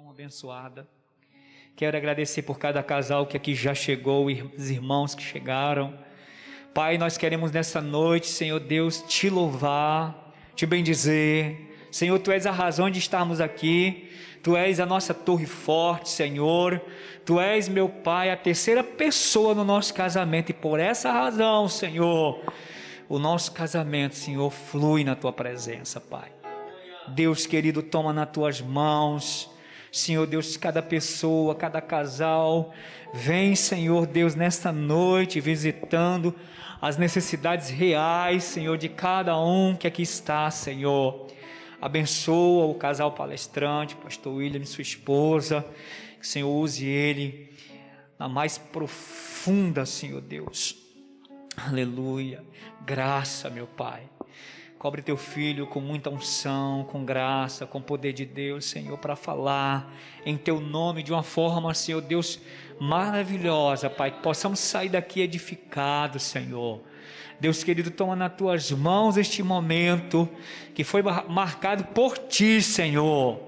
tão abençoada. Quero agradecer por cada casal que aqui já chegou, os irmãos que chegaram. Pai, nós queremos nessa noite, Senhor Deus, te louvar, te bendizer. Senhor, Tu és a razão de estarmos aqui. Tu és a nossa torre forte, Senhor. Tu és, meu Pai, a terceira pessoa no nosso casamento. E por essa razão, Senhor, o nosso casamento, Senhor, flui na Tua presença, Pai. Deus querido, toma nas Tuas mãos. Senhor Deus, cada pessoa, cada casal, vem, Senhor Deus, nesta noite, visitando as necessidades reais, Senhor, de cada um que aqui está, Senhor. Abençoa o casal palestrante, pastor William e sua esposa, que o Senhor use ele na mais profunda, Senhor Deus. Aleluia. Graça, meu Pai. Cobre teu filho com muita unção, com graça, com poder de Deus, Senhor, para falar em teu nome de uma forma, Senhor Deus, maravilhosa, Pai, que possamos sair daqui edificados, Senhor. Deus querido, toma nas tuas mãos este momento que foi marcado por ti, Senhor,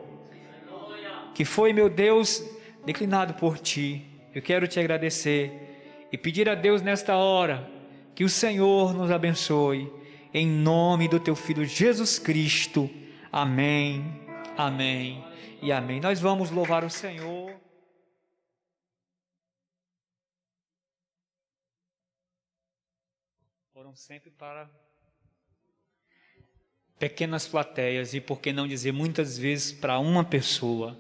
que foi, meu Deus, declinado por ti. Eu quero te agradecer e pedir a Deus nesta hora que o Senhor nos abençoe. Em nome do teu Filho Jesus Cristo. Amém, amém e amém. Nós vamos louvar o Senhor. Foram sempre para pequenas plateias e, por que não dizer, muitas vezes para uma pessoa.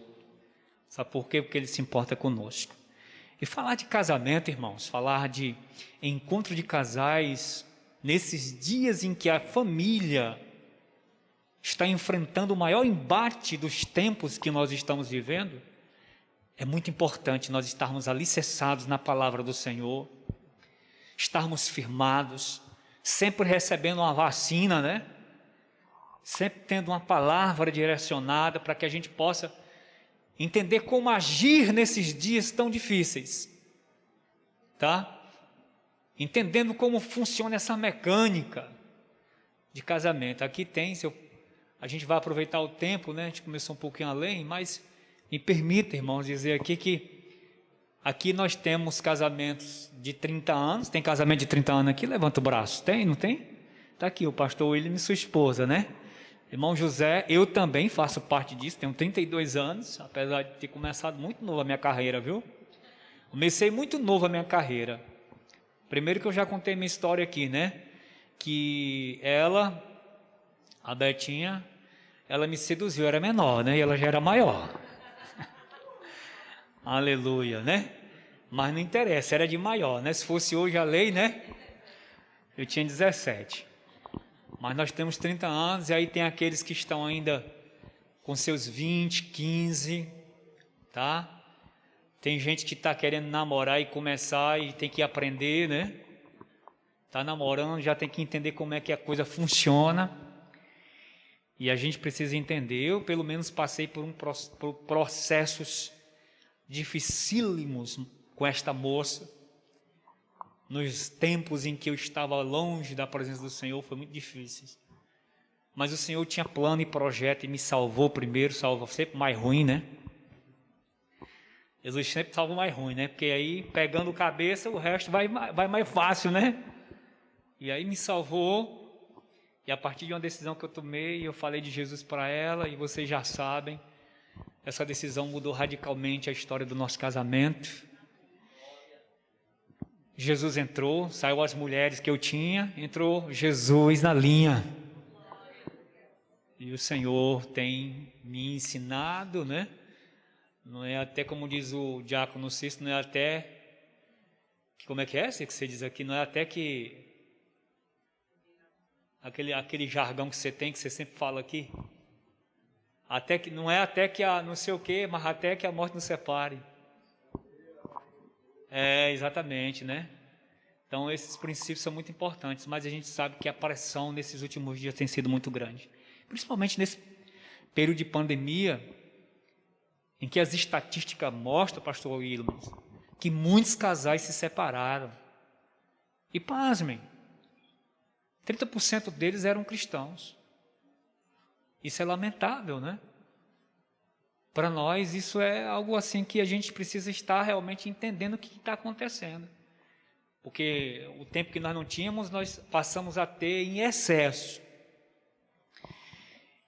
Sabe por quê? Porque Ele se importa conosco. E falar de casamento, irmãos, falar de encontro de casais, nesses dias em que a família está enfrentando o maior embate dos tempos que nós estamos vivendo, é muito importante nós estarmos alicerçados na palavra do Senhor, estarmos firmados, sempre recebendo uma vacina, né? Sempre tendo uma palavra direcionada para que a gente possa entender como agir nesses dias tão difíceis, tá? Entendendo como funciona essa mecânica de casamento. Aqui tem, a gente vai aproveitar o tempo, né? A gente começou um pouquinho além, mas me permita, irmãos, dizer aqui que aqui nós temos casamentos de 30 anos, tem casamento de 30 anos aqui, levanta o braço, tem, não tem? Está aqui o pastor William e sua esposa, né? Irmão José, eu também faço parte disso, tenho 32 anos, apesar de ter começado muito novo a minha carreira, viu? Comecei muito novo a minha carreira. Primeiro que eu já contei minha história aqui, né? Que ela, a Betinha, ela me seduziu, eu era menor, né? E ela já era maior. Aleluia, né? Mas não interessa, era de maior, né? Se fosse hoje a lei, né? Eu tinha 17. Mas nós temos 30 anos e aí tem aqueles que estão ainda com seus 20, 15, tá? Tem gente que está querendo namorar e começar e tem que aprender, né? Está namorando, já tem que entender como é que a coisa funciona. E a gente precisa entender. Eu, pelo menos, passei por processos dificílimos com esta moça. Nos tempos em que eu estava longe da presença do Senhor, foi muito difícil. Mas o Senhor tinha plano e projeto e me salvou primeiro, salvou sempre mais ruim, né? Jesus sempre salva o mais ruim, né? Porque aí, pegando cabeça, o resto vai mais fácil, né? E aí me salvou. E a partir de uma decisão que eu tomei, eu falei de Jesus para ela, e vocês já sabem, essa decisão mudou radicalmente a história do nosso casamento. Jesus entrou, saiu as mulheres que eu tinha, entrou Jesus na linha. E o Senhor tem me ensinado, né? Não é até, como diz o diácono Cícero, não é até, como é que é esse que você diz aqui? Não é até que, aquele jargão que você tem, que você sempre fala aqui, até que, não é até que a não sei o que, mas até que a morte nos separe. É, exatamente, né? Então esses princípios são muito importantes, mas a gente sabe que a pressão nesses últimos dias tem sido muito grande. Principalmente nesse período de pandemia, em que as estatísticas mostram, pastor William, que muitos casais se separaram. E pasmem, 30% deles eram cristãos. Isso é lamentável, né? Para nós, isso é algo assim que a gente precisa estar realmente entendendo o que está acontecendo. Porque o tempo que nós não tínhamos, nós passamos a ter em excesso.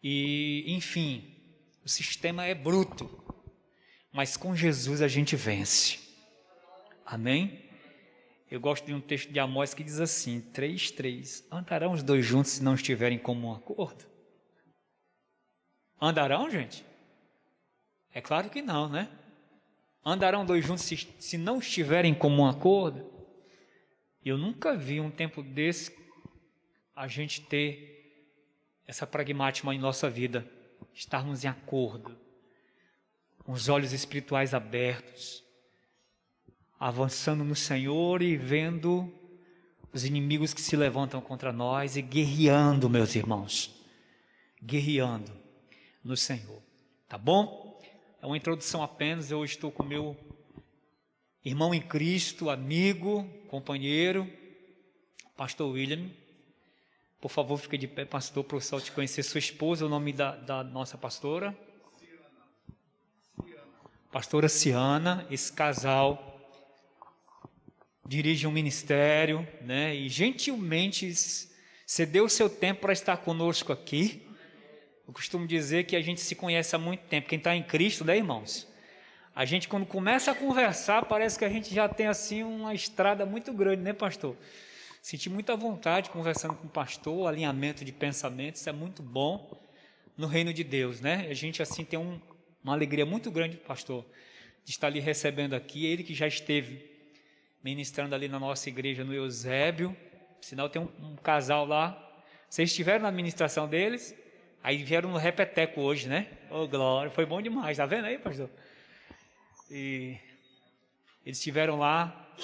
E, enfim, o sistema é bruto, mas com Jesus a gente vence. Amém? Eu gosto de um texto de Amós que diz assim, 3:3, andarão os dois juntos se não estiverem em comum acordo? Andarão, gente? É claro que não, né? Andarão dois juntos se não estiverem em comum acordo? Eu nunca vi um tempo desse a gente ter essa pragmática em nossa vida, estarmos em acordo, com os olhos espirituais abertos, avançando no Senhor e vendo os inimigos que se levantam contra nós e guerreando, meus irmãos, guerreando no Senhor, tá bom? É uma introdução apenas. Eu estou com meu irmão em Cristo, amigo, companheiro, pastor William. Por favor, fique de pé, pastor, para o pessoal te conhecer. Sua esposa, o nome da nossa pastora? Pastora Ciana. Esse casal dirige um ministério, né? E gentilmente cedeu o seu tempo para estar conosco aqui. Eu costumo dizer que a gente se conhece há muito tempo. Quem está em Cristo, né, irmãos? A gente, quando começa a conversar, parece que a gente já tem assim uma estrada muito grande, né, pastor? Senti muita vontade conversando com o pastor, o alinhamento de pensamentos, isso é muito bom no reino de Deus, né? A gente assim tem uma alegria muito grande, pastor, de estar ali recebendo aqui. Ele que já esteve ministrando ali na nossa igreja no Eusébio, sinal tem um casal lá. Vocês estiveram na administração deles? Aí vieram no repeteco hoje, né? Oh, glória, foi bom demais, tá vendo aí, pastor? E eles estiveram lá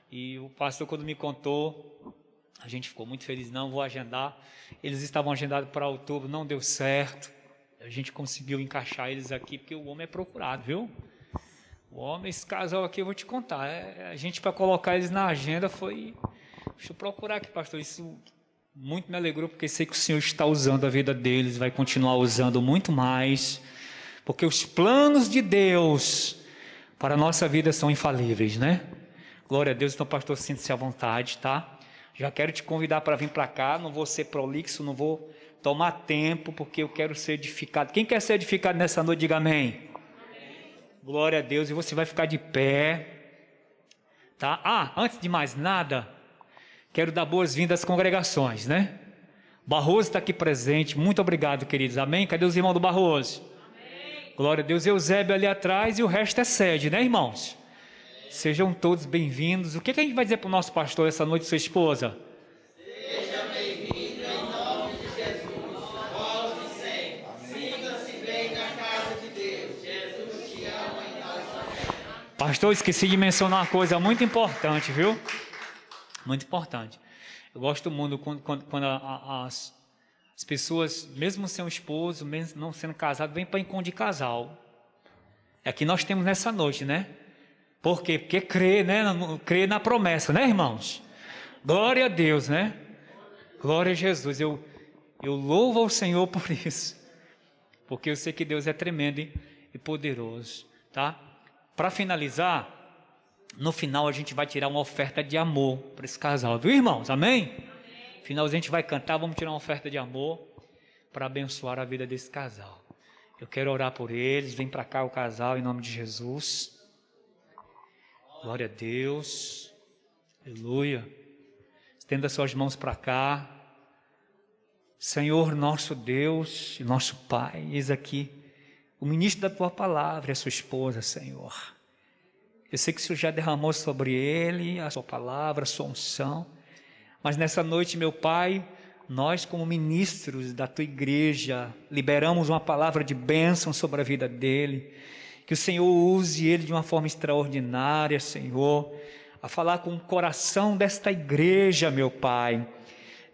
e o pastor, quando me contou, a gente ficou muito feliz. Não, vou agendar. Eles estavam agendados para outubro, não deu certo. A gente conseguiu encaixar eles aqui, porque o homem é procurado, viu? O homem, esse casal aqui, eu vou te contar. A gente, para colocar eles na agenda, foi... Deixa eu procurar aqui, pastor, isso... Muito me alegrou, porque sei que o Senhor está usando a vida deles, vai continuar usando muito mais, porque os planos de Deus para a nossa vida são infalíveis, né? Glória a Deus. Então, pastor, sinta-se à vontade, tá? Já quero te convidar para vir para cá, não vou ser prolixo, não vou tomar tempo, porque eu quero ser edificado. Quem quer ser edificado nessa noite, diga amém. Amém. Glória a Deus. E você vai ficar de pé, tá? Antes de mais nada, quero dar boas-vindas às congregações, né? Barroso está aqui presente, muito obrigado, queridos, amém? Cadê os irmãos do Barroso? Amém. Glória a Deus. Eusébio ali atrás e o resto é sede, né, irmãos? Amém. Sejam todos bem-vindos. O que a gente vai dizer para o nosso pastor essa noite, sua esposa? Seja bem-vindo em nome de Jesus, volte sempre, sinta-se bem na casa de Deus, Jesus te ama em nossa vida. Pastor, esqueci de mencionar uma coisa muito importante, viu? Muito importante. Eu gosto muito quando as pessoas, mesmo sem um esposo, mesmo não sendo casado, vêm para encontro de casal. É que nós temos nessa noite, né? Por quê? Porque crê, né? Crê na promessa, né, irmãos? Glória a Deus, né? Glória a Jesus. Eu louvo ao Senhor por isso. Porque eu sei que Deus é tremendo e poderoso, tá? Para finalizar, no final a gente vai tirar uma oferta de amor para esse casal, viu, irmãos? Amém? Amém. No final a gente vai cantar, vamos tirar uma oferta de amor para abençoar a vida desse casal. Eu quero orar por eles. Vem para cá o casal em nome de Jesus. Glória a Deus. Aleluia. Estenda suas mãos para cá. Senhor, nosso Deus e nosso Pai, eis aqui o ministro da Tua Palavra, a sua esposa, Senhor. Eu sei que o Senhor já derramou sobre ele a sua palavra, a sua unção. Mas nessa noite, meu Pai, nós como ministros da Tua igreja, liberamos uma palavra de bênção sobre a vida dele. Que o Senhor use ele de uma forma extraordinária, Senhor, a falar com o coração desta igreja, meu Pai.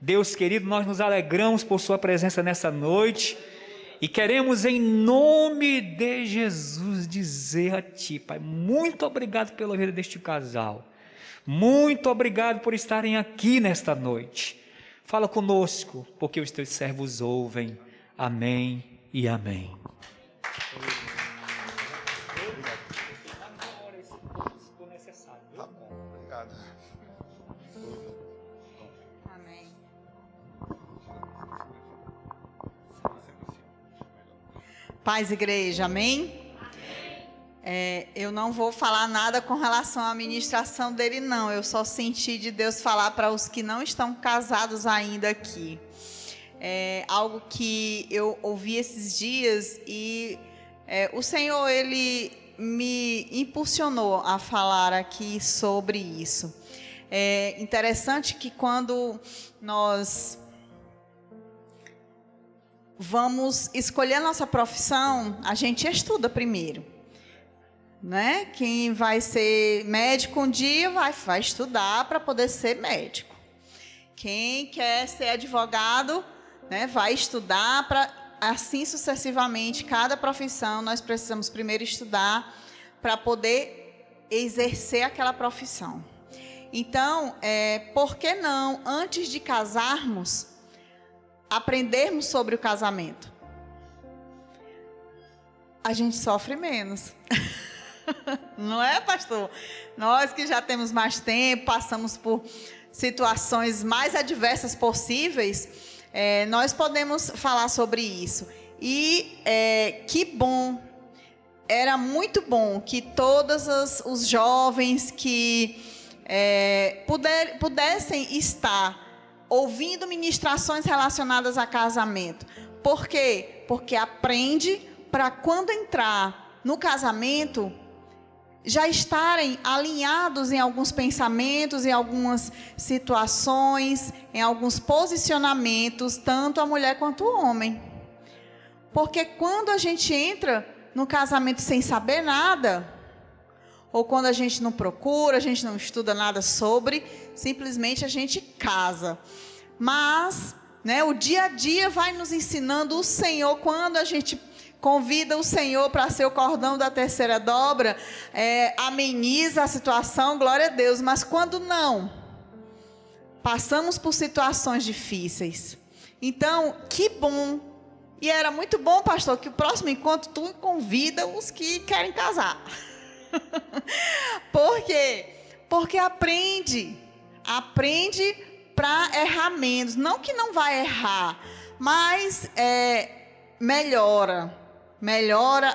Deus querido, nós nos alegramos por sua presença nessa noite. E queremos em nome de Jesus dizer a Ti, Pai, muito obrigado pela vida deste casal. Muito obrigado por estarem aqui nesta noite. Fala conosco, porque os Teus servos ouvem. Amém e amém. Paz, igreja, amém? Eu não vou falar nada com relação à ministração dele, não. Eu só senti de Deus falar para os que não estão casados ainda aqui. É algo que eu ouvi esses dias e o Senhor, Ele me impulsionou a falar aqui sobre isso. É interessante que quando nós vamos escolher a nossa profissão, a gente estuda primeiro, né? Quem vai ser médico um dia vai estudar para poder ser médico. Quem quer ser advogado, né, vai estudar para, assim sucessivamente, cada profissão nós precisamos primeiro estudar para poder exercer aquela profissão. Então, por que não, antes de casarmos, aprendermos sobre o casamento? A gente sofre menos. Não é, pastor? Nós que já temos mais tempo, passamos por situações mais adversas possíveis, nós podemos falar sobre isso. E que bom, era muito bom que todos os jovens que pudessem estar ouvindo ministrações relacionadas a casamento. Por quê? Porque aprende para quando entrar no casamento, já estarem alinhados em alguns pensamentos, em algumas situações, em alguns posicionamentos, tanto a mulher quanto o homem. Porque quando a gente entra no casamento sem saber nada, ou quando a gente não procura, a gente não estuda nada sobre, simplesmente a gente casa. Mas, né, o dia a dia vai nos ensinando o Senhor. Quando a gente convida o Senhor para ser o cordão da terceira dobra, ameniza a situação, glória a Deus. Mas quando não, passamos por situações difíceis. Então, que bom. E era muito bom, pastor, que o próximo encontro tu convida os que querem casar. Por quê? Porque aprende para errar menos. Não que não vai errar, mas melhora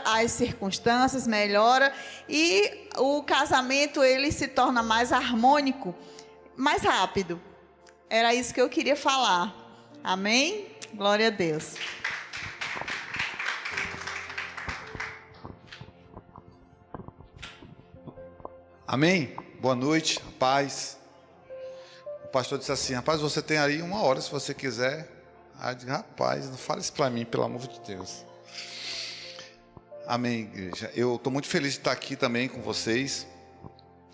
as circunstâncias, melhora, e o casamento ele se torna mais harmônico, mais rápido. Era isso que eu queria falar. Amém? Glória a Deus. Amém? Boa noite, paz. O pastor disse assim: rapaz, você tem aí 1 hora se você quiser. Aí eu digo: rapaz, não fale isso para mim, pelo amor de Deus. Amém, igreja. Eu estou muito feliz de estar aqui também com vocês.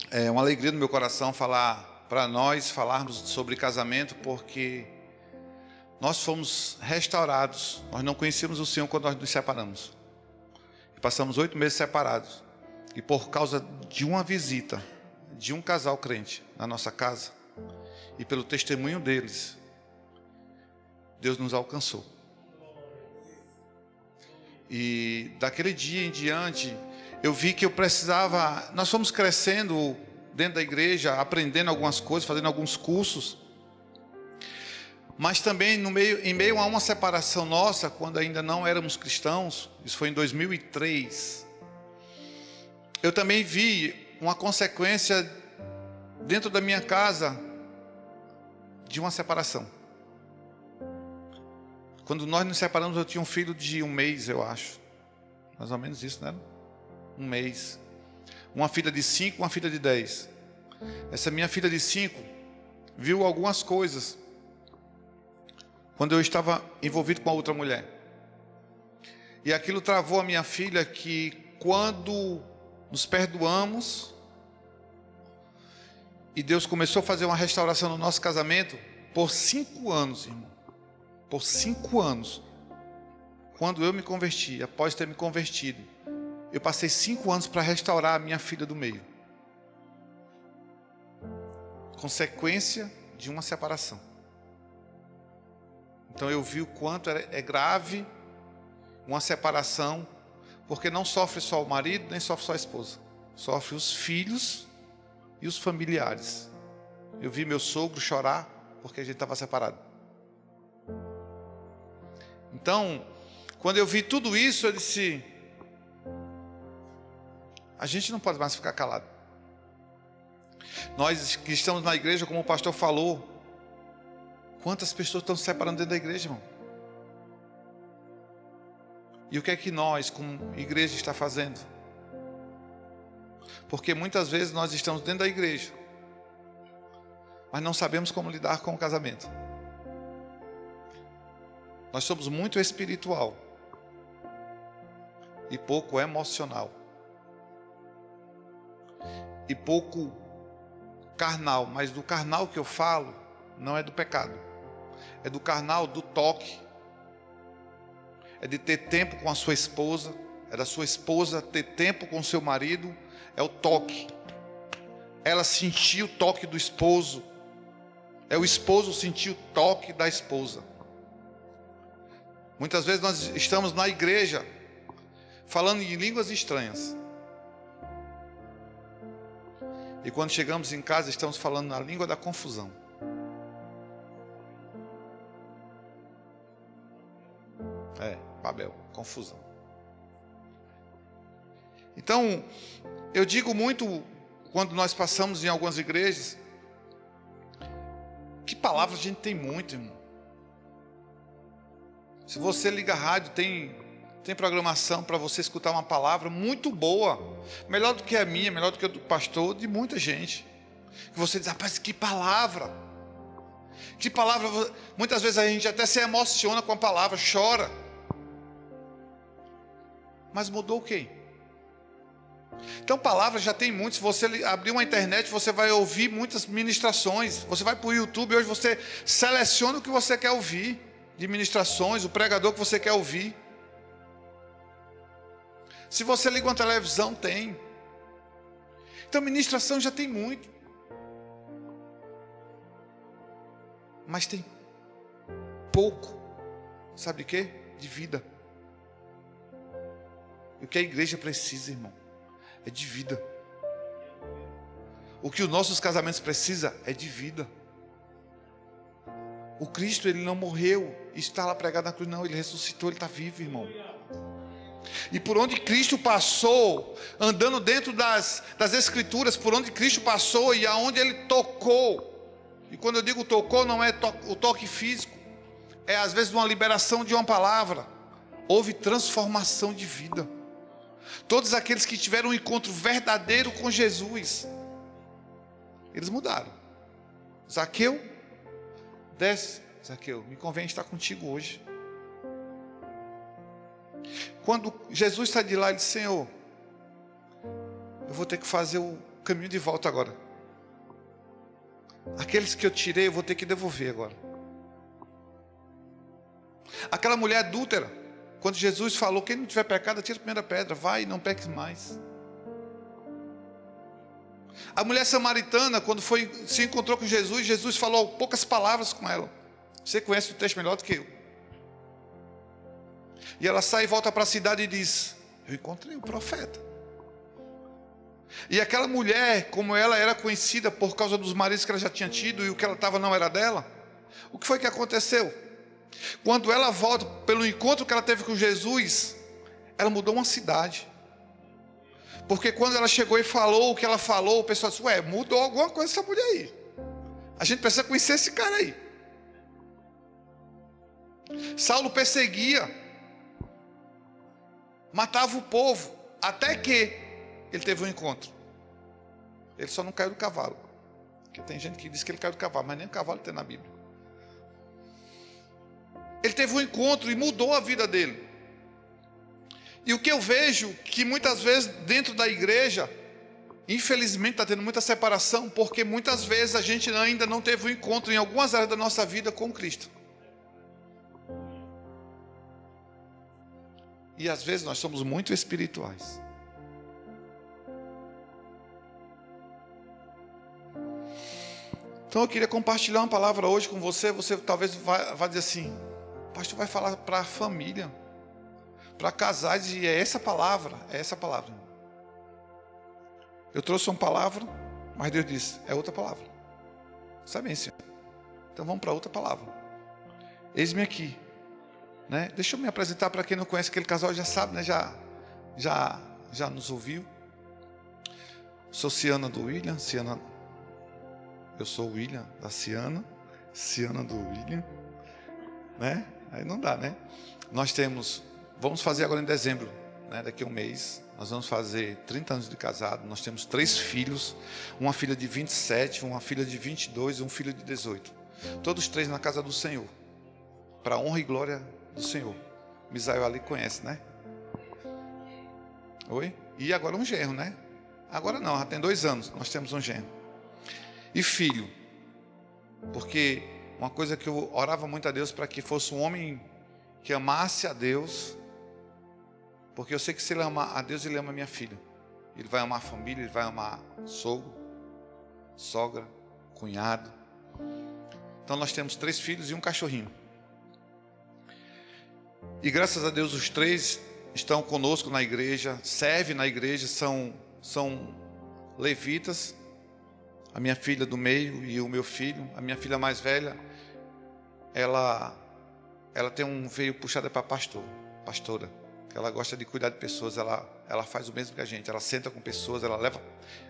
É uma alegria no meu coração falar para nós, falarmos sobre casamento, porque nós fomos restaurados. Nós não conhecíamos o Senhor quando nós nos separamos. Passamos 8 meses separados. E por causa de uma visita de um casal crente na nossa casa, e pelo testemunho deles, Deus nos alcançou. E daquele dia em diante, eu vi que eu precisava. Nós fomos crescendo dentro da igreja, aprendendo algumas coisas, fazendo alguns cursos. Mas também em meio a uma separação nossa, quando ainda não éramos cristãos, isso foi em 2003, eu também vi uma consequência dentro da minha casa de uma separação. Quando nós nos separamos, eu tinha um filho de 1 mês, eu acho. Mais ou menos isso, né? 1 mês. Uma filha de 5, uma filha de 10. Essa minha filha de 5 viu algumas coisas quando eu estava envolvido com a outra mulher. E aquilo travou a minha filha, que quando nos perdoamos e Deus começou a fazer uma restauração no nosso casamento, por 5 anos, irmão. Por 5 anos. Quando eu me converti, após ter me convertido, eu passei 5 anos para restaurar a minha filha do meio. Consequência de uma separação. Então eu vi o quanto é grave uma separação, porque não sofre só o marido, nem sofre só a esposa. Sofre os filhos e os familiares. Eu vi meu sogro chorar porque a gente estava separado. Então, Quando eu vi tudo isso, eu disse: a gente não pode mais ficar calado. Nós que estamos na igreja, como o pastor falou, quantas pessoas estão se separando dentro da igreja, irmão? E o que é que nós, como igreja, está fazendo? Porque muitas vezes nós estamos dentro da igreja, mas não sabemos como lidar com o casamento. Nós somos muito espiritual e pouco emocional. E pouco carnal. Mas do carnal que eu falo, não é do pecado. É do carnal do toque. É de ter tempo com a sua esposa. É da sua esposa ter tempo com o seu marido. É o toque. Ela sentir o toque do esposo. É o esposo sentir o toque da esposa. Muitas vezes nós estamos na igreja falando em línguas estranhas. E quando chegamos em casa, estamos falando na língua da confusão. Babel, confusão. Então, eu digo muito, quando nós passamos em algumas igrejas, que palavra a gente tem muito, irmão. Se você liga a rádio, tem programação para você escutar uma palavra muito boa, melhor do que a minha, melhor do que a do pastor, de muita gente. Que você diz: rapaz, que palavra! Que palavra! Muitas vezes a gente até se emociona com a palavra, chora. Mas mudou o quê? Então, palavras já tem muito. Se você abrir uma internet, você vai ouvir muitas ministrações. Você vai para o YouTube, hoje você seleciona o que você quer ouvir de ministrações, o pregador que você quer ouvir. Se você liga uma televisão, tem. Então, ministração já tem muito. Mas tem pouco. Sabe de quê? De vida. E o que a igreja precisa, irmão, é de vida. O que os nossos casamentos precisam é de vida. O Cristo, ele não morreu e está lá pregado na cruz, não. Ele ressuscitou, ele está vivo, irmão. E por onde Cristo passou, andando dentro das Escrituras, por onde Cristo passou e aonde ele tocou. E quando eu digo tocou, não é o toque físico. É às vezes uma liberação de uma palavra. Houve transformação de vida. Todos aqueles que tiveram um encontro verdadeiro com Jesus, eles mudaram. Zaqueu, desce. Zaqueu, me convém estar contigo hoje. Quando Jesus está de lá, ele disse: Senhor, eu vou ter que fazer o caminho de volta agora. Aqueles que eu tirei, eu vou ter que devolver agora. Aquela mulher adúltera, quando Jesus falou: quem não tiver pecado, atira a primeira pedra, vai e não peques mais. A mulher samaritana, quando se encontrou com Jesus, Jesus falou poucas palavras com ela. Você conhece o texto melhor do que eu. E ela sai e volta para a cidade e diz: eu encontrei o profeta. E aquela mulher, como ela era conhecida por causa dos maridos que ela já tinha tido, e o que ela estava não era dela, o que foi que aconteceu? Quando ela volta pelo encontro que ela teve com Jesus, ela mudou uma cidade. Porque quando ela chegou e falou o que ela falou, o pessoal disse: ué, mudou alguma coisa essa mulher aí. A gente precisa conhecer esse cara aí. Saulo perseguia, matava o povo, até que ele teve um encontro. Ele só não caiu do cavalo. Porque tem gente que diz que ele caiu do cavalo, mas nem o cavalo tem na Bíblia. Ele teve um encontro e mudou a vida dele. E o que eu vejo, que muitas vezes dentro da igreja, infelizmente está tendo muita separação, porque muitas vezes a gente ainda não teve um encontro em algumas áreas da nossa vida com Cristo. E às vezes nós somos muito espirituais. Então eu queria compartilhar uma palavra hoje com você. Você talvez vá dizer assim: o pastor vai falar para a família, para casais, e é essa palavra. Eu trouxe uma palavra, mas Deus disse: é outra palavra. Sabe bem, Senhor? Então vamos para outra palavra. Eis-me aqui, né? Deixa eu me apresentar para quem não conhece aquele casal, já sabe, né? Já nos ouviu. Sou Ciana do William, eu sou o William da Ciana do William, né? Aí não dá, né? Vamos fazer agora em dezembro, né? Daqui a um mês, nós vamos fazer 30 anos de casado. Nós temos 3 filhos, uma filha de 27, uma filha de 22 e um filho de 18. Todos 3 na casa do Senhor, para a honra e glória do Senhor. Misael ali conhece, né? Oi? E agora um genro, né? Agora não, já tem 2 anos, nós temos um genro. E filho, porque uma coisa que eu orava muito a Deus para que fosse um homem que amasse a Deus, porque eu sei que se ele amar a Deus, ele ama a minha filha. Ele vai amar a família, ele vai amar sogro, sogra, cunhado. Então nós temos 3 filhos e um cachorrinho. E graças a Deus os 3 estão conosco na igreja, servem na igreja, são levitas. A minha filha do meio e o meu filho, a minha filha mais velha, ela tem um veio puxada para pastora. Ela gosta de cuidar de pessoas, ela faz o mesmo que a gente. Ela senta com pessoas, ela leva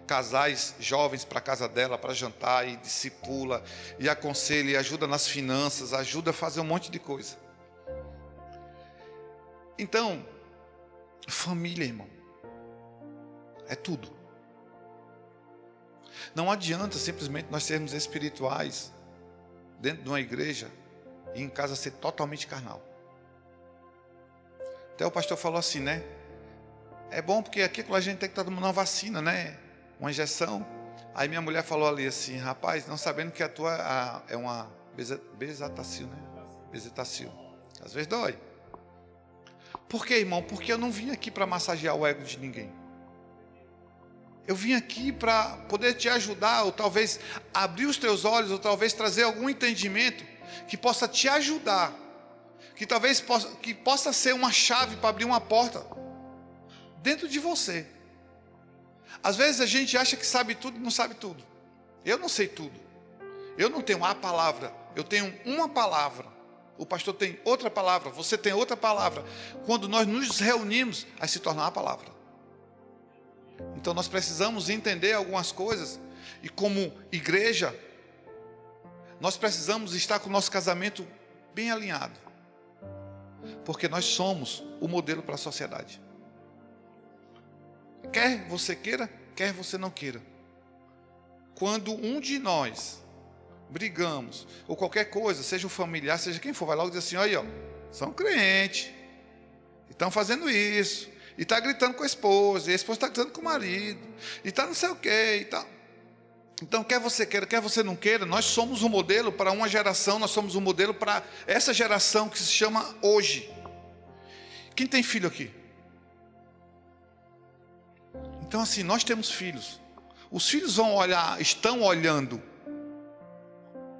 casais jovens para a casa dela para jantar e discipula e aconselha e ajuda nas finanças, ajuda a fazer um monte de coisa. Então, família, irmão, é tudo. Não adianta simplesmente nós sermos espirituais dentro de uma igreja e em casa ser totalmente carnal. Até o pastor falou assim, né? É bom porque aqui a gente tem que estar tomando uma vacina, né? Uma injeção. Aí minha mulher falou ali assim, rapaz, não sabendo que a tua é uma bezetacil, né? Bezetacil. Às vezes dói. Por quê, irmão? Porque eu não vim aqui para massagear o ego de ninguém. Eu vim aqui para poder te ajudar, ou talvez abrir os teus olhos, ou talvez trazer algum entendimento que possa te ajudar, que talvez possa ser uma chave para abrir uma porta dentro de você. Às vezes a gente acha que sabe tudo e não sabe tudo. Eu não sei tudo. Eu não tenho a palavra, eu tenho uma palavra. O pastor tem outra palavra, você tem outra palavra. Quando nós nos reunimos, aí se torna uma palavra. Então nós precisamos entender algumas coisas. E como igreja, nós precisamos estar com o nosso casamento bem alinhado. Porque nós somos o modelo para a sociedade. Quer você queira, quer você não queira. Quando um de nós brigamos, ou qualquer coisa, seja um familiar, seja quem for, vai logo dizer assim, olha, ó, são crentes, estão fazendo isso, e está gritando com a esposa, e a esposa está gritando com o marido, e está não sei o quê, e tal. Então, quer você queira, quer você não queira, nós somos um modelo para uma geração, nós somos um modelo para essa geração que se chama hoje. Quem tem filho aqui? Então, assim, nós temos filhos. Os filhos vão olhar, estão olhando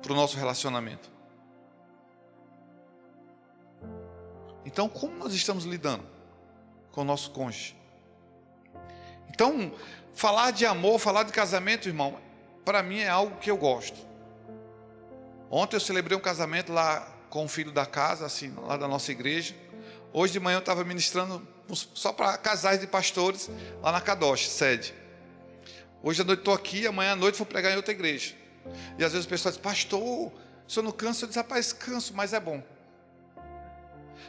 para o nosso relacionamento. Então, como nós estamos lidando com o nosso cônjuge? Então, falar de amor, falar de casamento, irmão, para mim é algo que eu gosto. Ontem eu celebrei um casamento lá com o filho da casa, assim, lá da nossa igreja. Hoje de manhã eu estava ministrando só para casais de pastores lá na Kadosh, sede. Hoje à noite estou aqui, amanhã à noite vou pregar em outra igreja. E às vezes o pessoal diz, pastor, o senhor não cansa? Eu disse, rapaz, canso, mas é bom.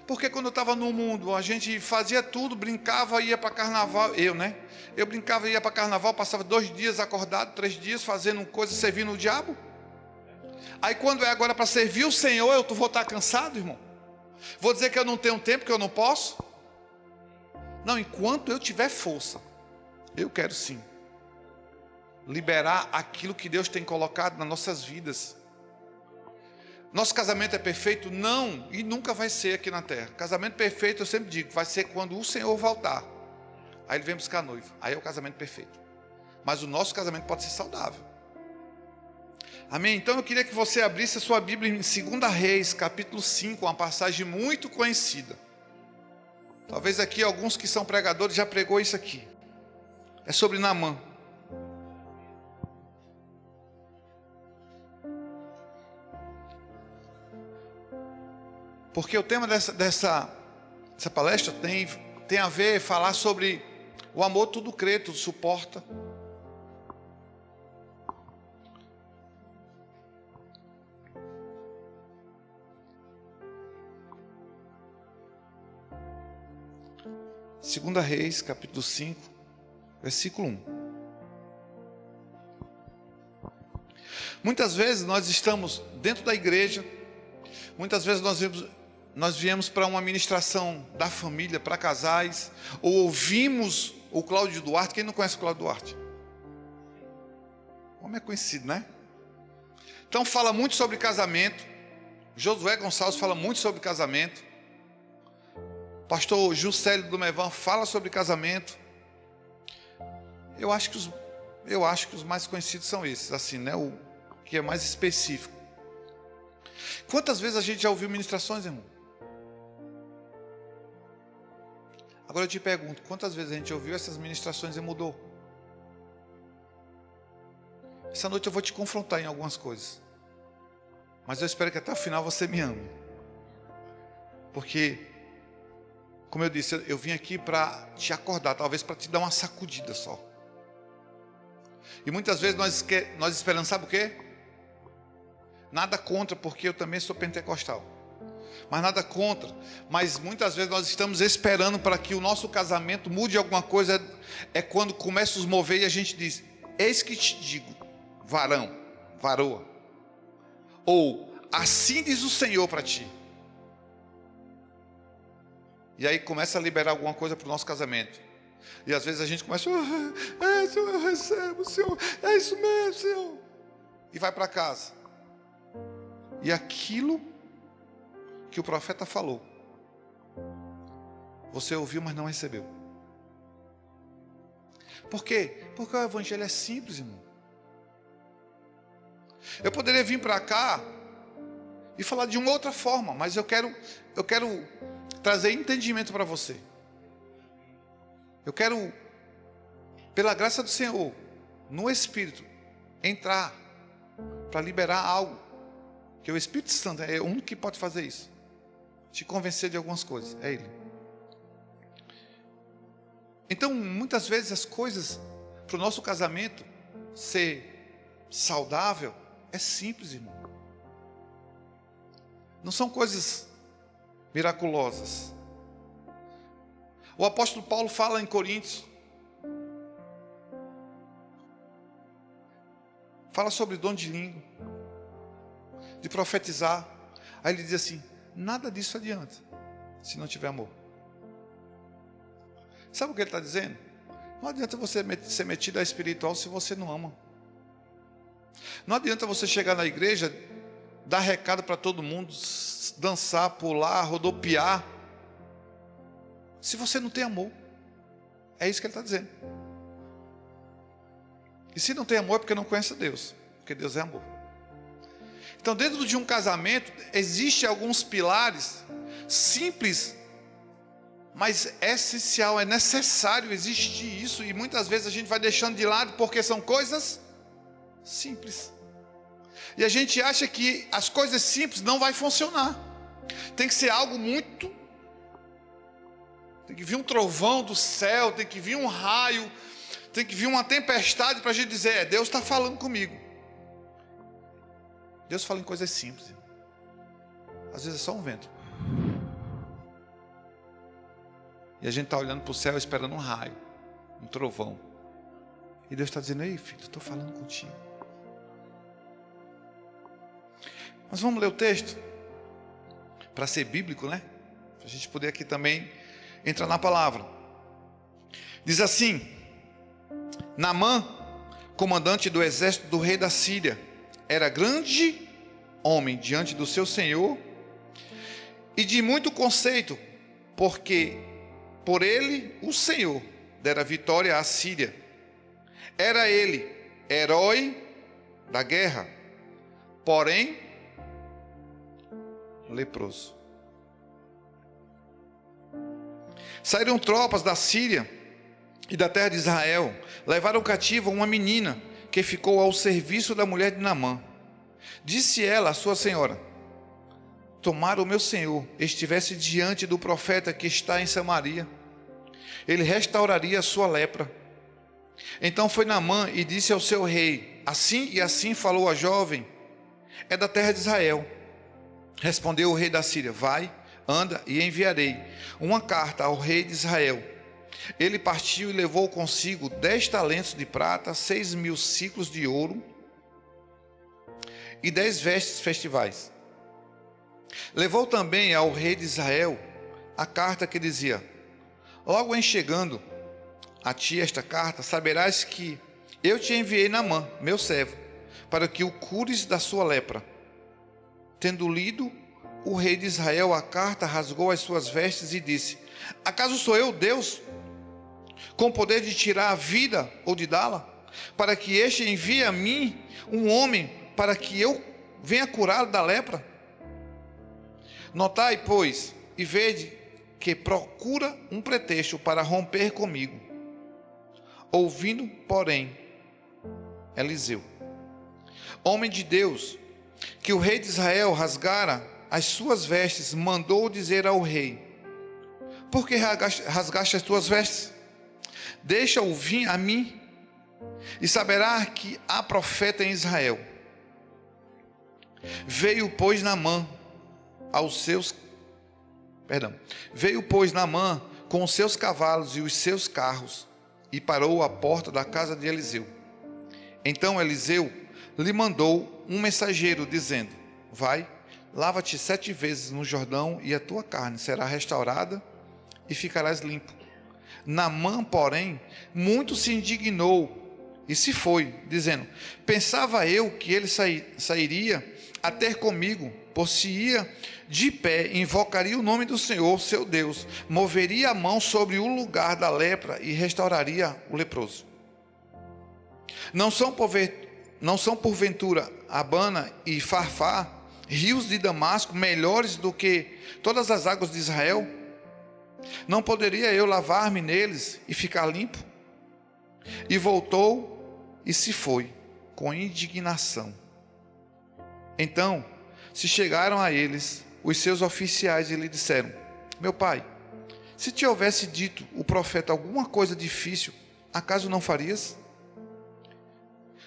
Porque quando eu estava no mundo, a gente fazia tudo, brincava, ia para carnaval, eu brincava, ia para carnaval, passava 2 dias acordado, 3 dias fazendo coisa, servindo o diabo. Aí quando é agora para servir o Senhor, eu vou estar cansado, irmão? Vou dizer que eu não tenho tempo, que eu não posso? Não, enquanto eu tiver força, eu quero sim liberar aquilo que Deus tem colocado nas nossas vidas. Nosso casamento é perfeito? Não, e nunca vai ser aqui na terra. Casamento perfeito, eu sempre digo, vai ser quando o Senhor voltar. Aí Ele vem buscar a noiva, aí é o casamento perfeito. Mas o nosso casamento pode ser saudável. Amém? Então eu queria que você abrisse a sua Bíblia em 2 Reis, capítulo 5, uma passagem muito conhecida. Talvez aqui alguns que são pregadores já pregou isso aqui. É sobre Naamã. Porque o tema dessa palestra tem a ver, falar sobre o amor tudo crê, tudo suporta. Segunda Reis, capítulo 5, versículo 1. Muitas vezes nós estamos dentro da igreja, muitas vezes nós viemos para uma ministração da família, para casais, ou ouvimos o Cláudio Duarte. Quem não conhece o Cláudio Duarte? O homem é conhecido, né? Então fala muito sobre casamento. Josué Gonçalves fala muito sobre casamento. Pastor Juscelio do Mevan fala sobre casamento. Eu acho que os mais conhecidos são esses, assim, né? O que é mais específico. Quantas vezes a gente já ouviu ministrações, irmão? Agora eu te pergunto, quantas vezes a gente ouviu essas ministrações e mudou? Essa noite eu vou te confrontar em algumas coisas, mas eu espero que até o final você me ame, porque, como eu disse, eu vim aqui para te acordar, talvez para te dar uma sacudida só. E muitas vezes nós esperamos, sabe o quê? Nada contra, porque eu também sou pentecostal. Mas nada contra. Mas muitas vezes nós estamos esperando para que o nosso casamento mude alguma coisa. É quando começa a nos mover e a gente diz: eis que te digo, varão, varoa. Ou, assim diz o Senhor para ti. E aí começa a liberar alguma coisa para o nosso casamento. E às vezes a gente começa: Senhor, eu recebo, Senhor, é isso mesmo, Senhor. E vai para casa. E aquilo que o profeta falou, você ouviu, mas não recebeu. Por quê? Porque o evangelho é simples, irmão. Eu poderia vir para cá e falar de uma outra forma, mas eu quero trazer entendimento para você. Eu quero, pela graça do Senhor, no Espírito, entrar para liberar algo, que o Espírito Santo é o único que pode fazer isso, te convencer de algumas coisas, é Ele. Então, muitas vezes as coisas para o nosso casamento ser saudável é simples, irmão. Não são coisas miraculosas. O apóstolo Paulo fala em Coríntios, fala sobre dom de língua, de profetizar. Aí ele diz assim: nada disso adianta se não tiver amor. Sabe o que ele está dizendo? Não adianta você ser metido a espiritual se você não ama. Não adianta você chegar na igreja, dar recado para todo mundo, dançar, pular, rodopiar, se você não tem amor. É isso que ele está dizendo. E se não tem amor é porque não conhece Deus, porque Deus é amor. Então, dentro de um casamento, existem alguns pilares simples, mas é essencial, é necessário existir isso. E muitas vezes a gente vai deixando de lado, porque são coisas simples. E a gente acha que as coisas simples não vai funcionar. Tem que ser algo muito... Tem que vir um trovão do céu, tem que vir um raio, tem que vir uma tempestade para a gente dizer: Deus está falando comigo. Deus fala em coisas simples. Às vezes é só um vento. E a gente está olhando para o céu esperando um raio, um trovão. E Deus está dizendo: ei, filho, estou falando contigo. Mas vamos ler o texto, para ser bíblico, né? Para a gente poder aqui também entrar na palavra. Diz assim: Naamã, comandante do exército do rei da Síria, era grande homem diante do seu senhor e de muito conceito, porque por ele o Senhor dera vitória à Síria. Era ele herói da guerra, porém leproso. Saíram tropas da Síria e da terra de Israel, levaram cativo uma menina que ficou ao serviço da mulher de Naamã. Disse ela à sua senhora: tomara o meu senhor estivesse diante do profeta que está em Samaria, ele restauraria a sua lepra. Então foi Naamã e disse ao seu rei: assim e assim falou a jovem, é da terra de Israel. Respondeu o rei da Síria: vai, anda, e enviarei uma carta ao rei de Israel. Ele partiu e levou consigo 10 talentos de prata, 6.000 siclos de ouro e 10 vestes festivais. Levou também ao rei de Israel a carta que dizia: logo em chegando a ti esta carta, saberás que eu te enviei Naamã, meu servo, para que o cures da sua lepra. Tendo lido o rei de Israel a carta, rasgou as suas vestes e disse: acaso sou eu Deus, com poder de tirar a vida ou de dá-la, para que este envie a mim um homem, para que eu venha curá-lo da lepra? Notai, pois, e vede que procura um pretexto para romper comigo. Ouvindo, porém, Eliseu, homem de Deus, que o rei de Israel rasgara as suas vestes, mandou dizer ao rei: por que rasgaste as tuas vestes? Deixa-o vir a mim, e saberá que há profeta em Israel. Veio, pois, Naamã com os seus cavalos e os seus carros, e parou à porta da casa de Eliseu. Então Eliseu lhe mandou um mensageiro, dizendo: vai, lava-te 7 vezes no Jordão, e a tua carne será restaurada, e ficarás limpo. Naamã, porém, muito se indignou, e se foi, dizendo: pensava eu que ele sairia a ter comigo, por se ia de pé, invocaria o nome do Senhor, seu Deus, moveria a mão sobre o lugar da lepra e restauraria o leproso. Não são porventura Abana e Farfá, rios de Damasco, melhores do que todas as águas de Israel? Não poderia eu lavar-me neles e ficar limpo? E voltou e se foi, com indignação. Então se chegaram a eles os seus oficiais e lhe disseram: meu pai, se te houvesse dito o profeta alguma coisa difícil, acaso não farias?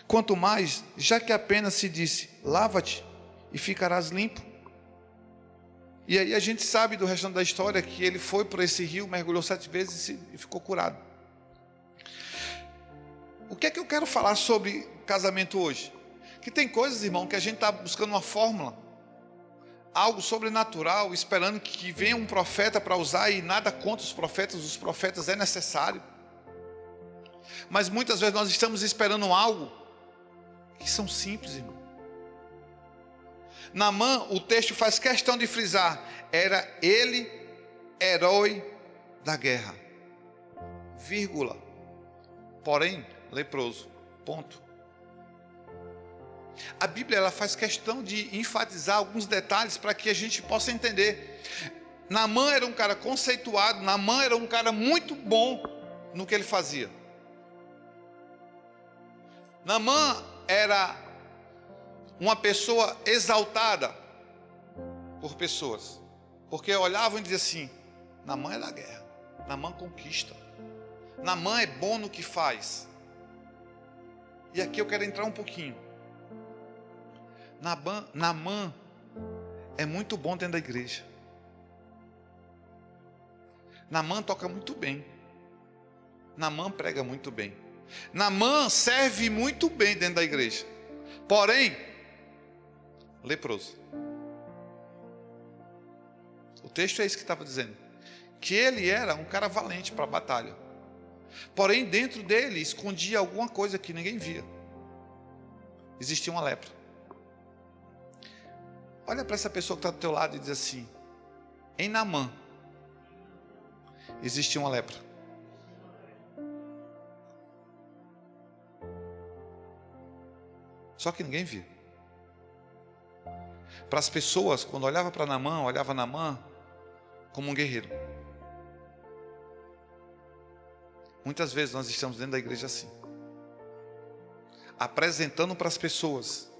Quanto mais, já que apenas se disse: lava-te e ficarás limpo. E aí a gente sabe do restante da história que ele foi por esse rio, mergulhou 7 vezes e ficou curado. O que é que eu quero falar sobre casamento hoje? Que tem coisas, irmão, que a gente está buscando uma fórmula, algo sobrenatural, esperando que venha um profeta para usar, e nada contra os profetas é necessário. Mas muitas vezes nós estamos esperando algo que são simples, irmão. Naamã, o texto faz questão de frisar, era ele herói da guerra, vírgula, porém leproso, ponto. A Bíblia ela faz questão de enfatizar alguns detalhes para que a gente possa entender. Naamã era um cara conceituado, Naamã era um cara muito bom no que ele fazia. Naamã era uma pessoa exaltada por pessoas, porque olhavam e diziam assim: Naamã é da guerra, Naamã conquista, Naamã é bom no que faz. E aqui eu quero entrar um pouquinho. Naamã é muito bom dentro da igreja. Naamã toca muito bem. Naamã prega muito bem. Naamã serve muito bem dentro da igreja. Porém, leproso. O texto é isso que estava dizendo. Que ele era um cara valente para a batalha. Porém, dentro dele escondia alguma coisa que ninguém via. Existia uma lepra. Olha para essa pessoa que está do teu lado e diz assim: em Naamã existia uma lepra. Só que ninguém via. Para as pessoas, quando olhava para Naamã, olhava Naamã como um guerreiro. Muitas vezes nós estamos dentro da igreja assim, apresentando para as pessoas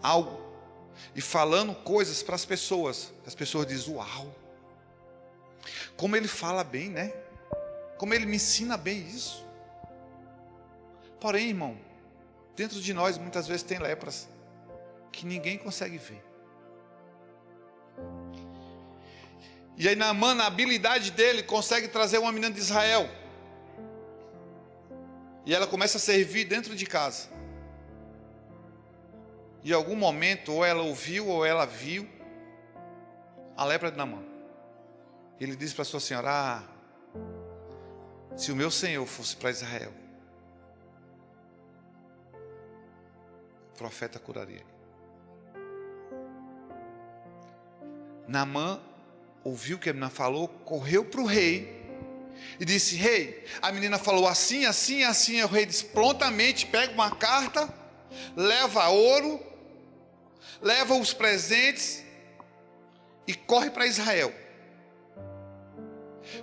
algo e falando coisas para as pessoas dizem: uau, como ele fala bem, né? Como ele me ensina bem isso. Porém, irmão, dentro de nós muitas vezes tem lepras que ninguém consegue ver. E aí Naamã, na habilidade dele, consegue trazer uma menina de Israel. E ela começa a servir dentro de casa. E em algum momento, ou ela ouviu, ou ela viu a lepra de Naamã. Ele disse para sua senhora: se o meu Senhor fosse para Israel, o profeta curaria ele. Naamã ouviu o que a menina falou, correu para o rei e disse: rei, a menina falou assim, assim, assim. O rei disse: prontamente pega uma carta, leva ouro, leva os presentes e corre para Israel.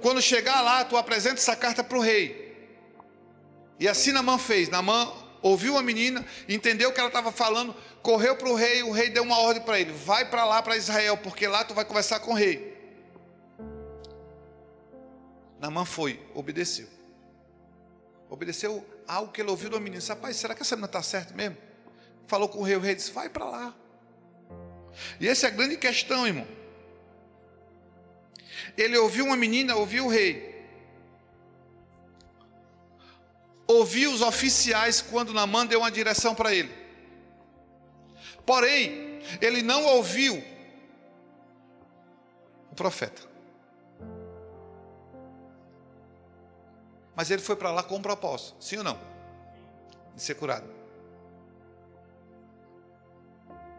Quando chegar lá, tu apresenta essa carta para o rei. E assim Naamã fez. Naamã ouviu a menina, entendeu o que ela estava falando, correu para o rei deu uma ordem para ele: vai para lá, para Israel, porque lá tu vai conversar com o rei. Naamã foi, obedeceu algo que ele ouviu da menina. Rapaz, será que essa menina está certa mesmo? Falou com o rei disse: vai para lá. E essa é a grande questão, irmão. Ele ouviu uma menina, ouviu o rei, ouviu os oficiais quando Naamã deu uma direção para ele. Porém, ele não ouviu o profeta. Mas ele foi para lá com um propósito, sim ou não? De ser curado.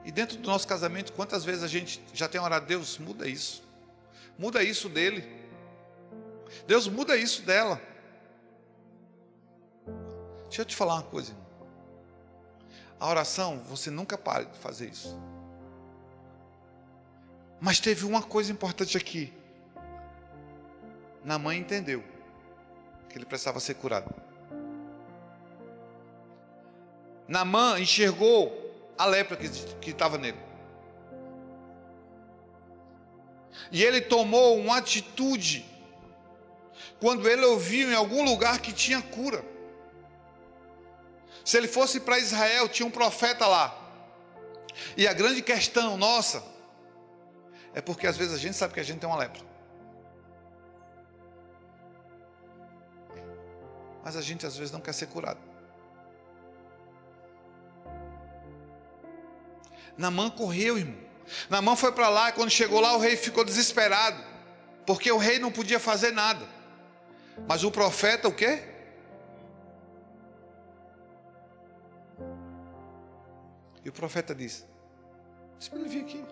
E dentro do nosso casamento, quantas vezes a gente já tem orado: Deus, muda isso. Muda isso dele. Deus, muda isso dela. Deixa eu te falar uma coisa, irmão. A oração, você nunca para de fazer isso. Mas teve uma coisa importante aqui. Naamã entendeu que ele precisava ser curado. Naamã enxergou a lepra que estava nele. E ele tomou uma atitude quando ele ouviu em algum lugar que tinha cura. Se ele fosse para Israel, tinha um profeta lá. E a grande questão nossa é porque às vezes a gente sabe que a gente tem uma lepra, mas a gente às vezes não quer ser curado. Naamã correu, irmão. Naamã foi para lá, e quando chegou lá, o rei ficou desesperado, porque o rei não podia fazer nada. Mas o profeta, o quê? E o profeta disse: deixa ele vir aqui.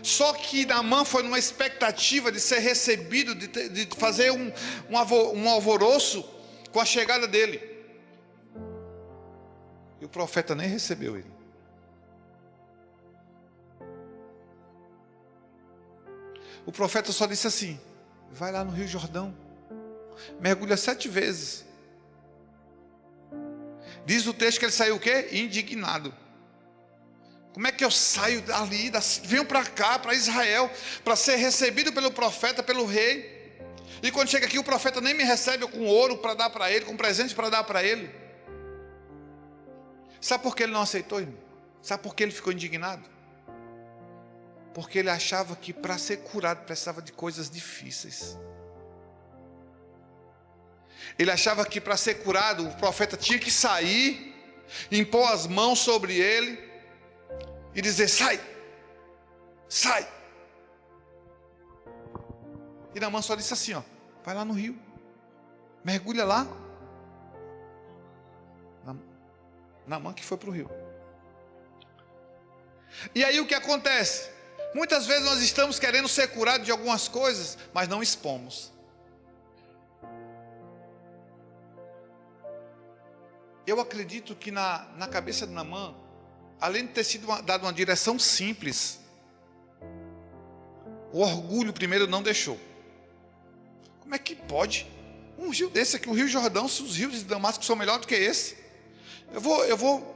Só que Naamã foi numa expectativa de ser recebido, de fazer um alvoroço com a chegada dele. E o profeta nem recebeu ele. O profeta só disse assim: vai lá no Rio Jordão, mergulha 7 vezes. Diz o texto que ele saiu o quê? Indignado. Como é que eu saio dali, venho para cá, para Israel, para ser recebido pelo profeta, pelo rei, e quando chega aqui o profeta nem me recebe com ouro para dar para ele, com presente para dar para ele? Sabe por que ele não aceitou, irmão? Sabe por que ele ficou indignado? Porque ele achava que para ser curado precisava de coisas difíceis. Ele achava que para ser curado o profeta tinha que sair, impor as mãos sobre ele e dizer: sai, sai. E Naamã só disse assim: ó, vai lá no rio, mergulha lá. Naamã que foi para o rio. E aí o que acontece? Muitas vezes nós estamos querendo ser curados de algumas coisas, mas não expomos. Eu acredito que na cabeça de Naamã, além de ter sido dado uma direção simples, o orgulho primeiro não deixou. Como é que pode? Um rio desse aqui, o Rio Jordão, se os rios de Damasco são melhores do que esse, eu vou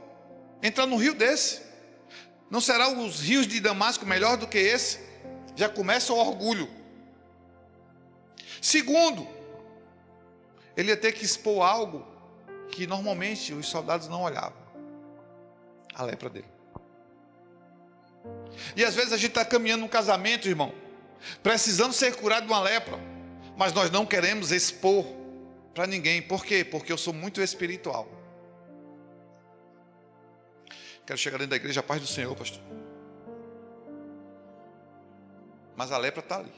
entrar num rio desse. Não será os rios de Damasco melhor do que esse? Já começa o orgulho. Segundo, ele ia ter que expor algo que normalmente os soldados não olhavam. A lepra dele. E às vezes a gente está caminhando num casamento, irmão, precisando ser curado de uma lepra, mas nós não queremos expor para ninguém. Por quê? Porque eu sou muito espiritual. Quero chegar dentro da igreja, a paz do Senhor, pastor. Mas a lepra está ali.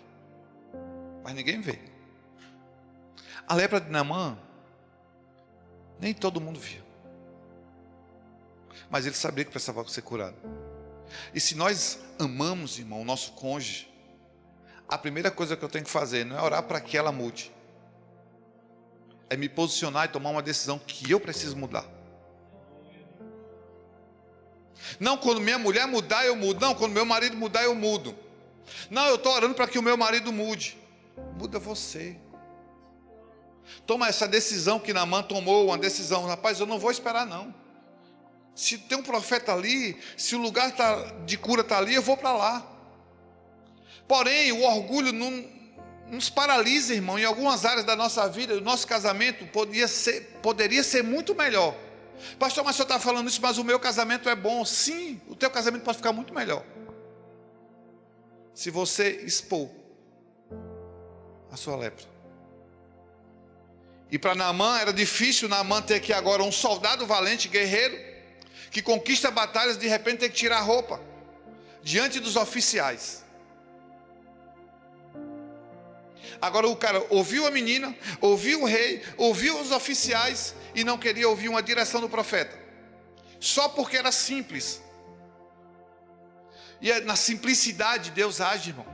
Mas ninguém vê. A lepra de Naamã, nem todo mundo via. Mas ele sabia que precisava ser curado. E se nós amamos, irmão, o nosso cônjuge, a primeira coisa que eu tenho que fazer não é orar para que ela mude. É me posicionar e tomar uma decisão que eu preciso mudar. Não, quando minha mulher mudar, eu mudo. Não, quando meu marido mudar, eu mudo. Não, eu estou orando para que o meu marido mude. Muda você. Toma essa decisão que Naamã tomou, uma decisão. Rapaz, eu não vou esperar não. Se tem um profeta ali, se o lugar de cura está ali, eu vou para lá. Porém, o orgulho não nos paralisa, irmão. Em algumas áreas da nossa vida, o nosso casamento poderia ser muito melhor. Pastor, mas o senhor está falando isso, mas o meu casamento é bom. Sim, o teu casamento pode ficar muito melhor se você expor a sua lepra. E para Naamã era difícil Naamã ter que agora um soldado valente, guerreiro, que conquista batalhas, de repente ter que tirar a roupa diante dos oficiais. Agora o cara ouviu a menina, ouviu o rei, ouviu os oficiais e não queria ouvir uma direção do profeta, só porque era simples. E na simplicidade Deus age, irmão.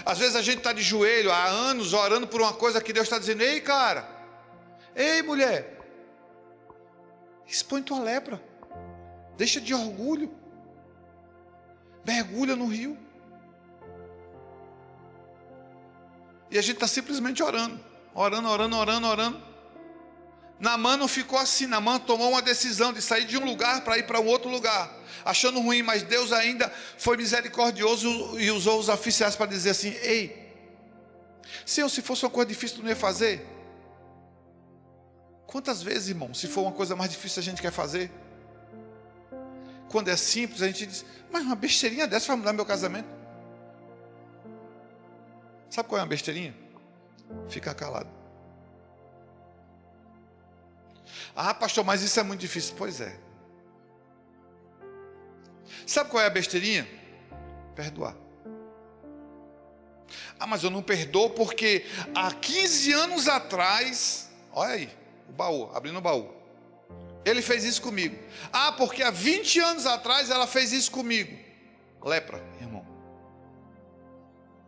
Às vezes a gente está de joelho há anos orando por uma coisa que Deus está dizendo: ei cara, ei mulher, expõe tua lepra, deixa de orgulho, mergulha no rio. E a gente está simplesmente orando. Naamã não ficou assim. Naamã tomou uma decisão de sair de um lugar para ir para um outro lugar, achando ruim, mas Deus ainda foi misericordioso e usou os oficiais para dizer assim: ei, Senhor, se fosse uma coisa difícil, tu não ia fazer? Quantas vezes, irmão, se for uma coisa mais difícil, a gente quer fazer? Quando é simples, a gente diz: mas uma besteirinha dessa vai mudar meu casamento. Sabe qual é uma besteirinha? Ficar calado. Ah, pastor, mas isso é muito difícil. Pois é. Sabe qual é a besteirinha? Perdoar. Ah, mas eu não perdoo porque há 15 anos atrás, olha aí, o baú, abrindo o baú, ele fez isso comigo. Ah, porque há 20 anos atrás ela fez isso comigo. Lepra, irmão.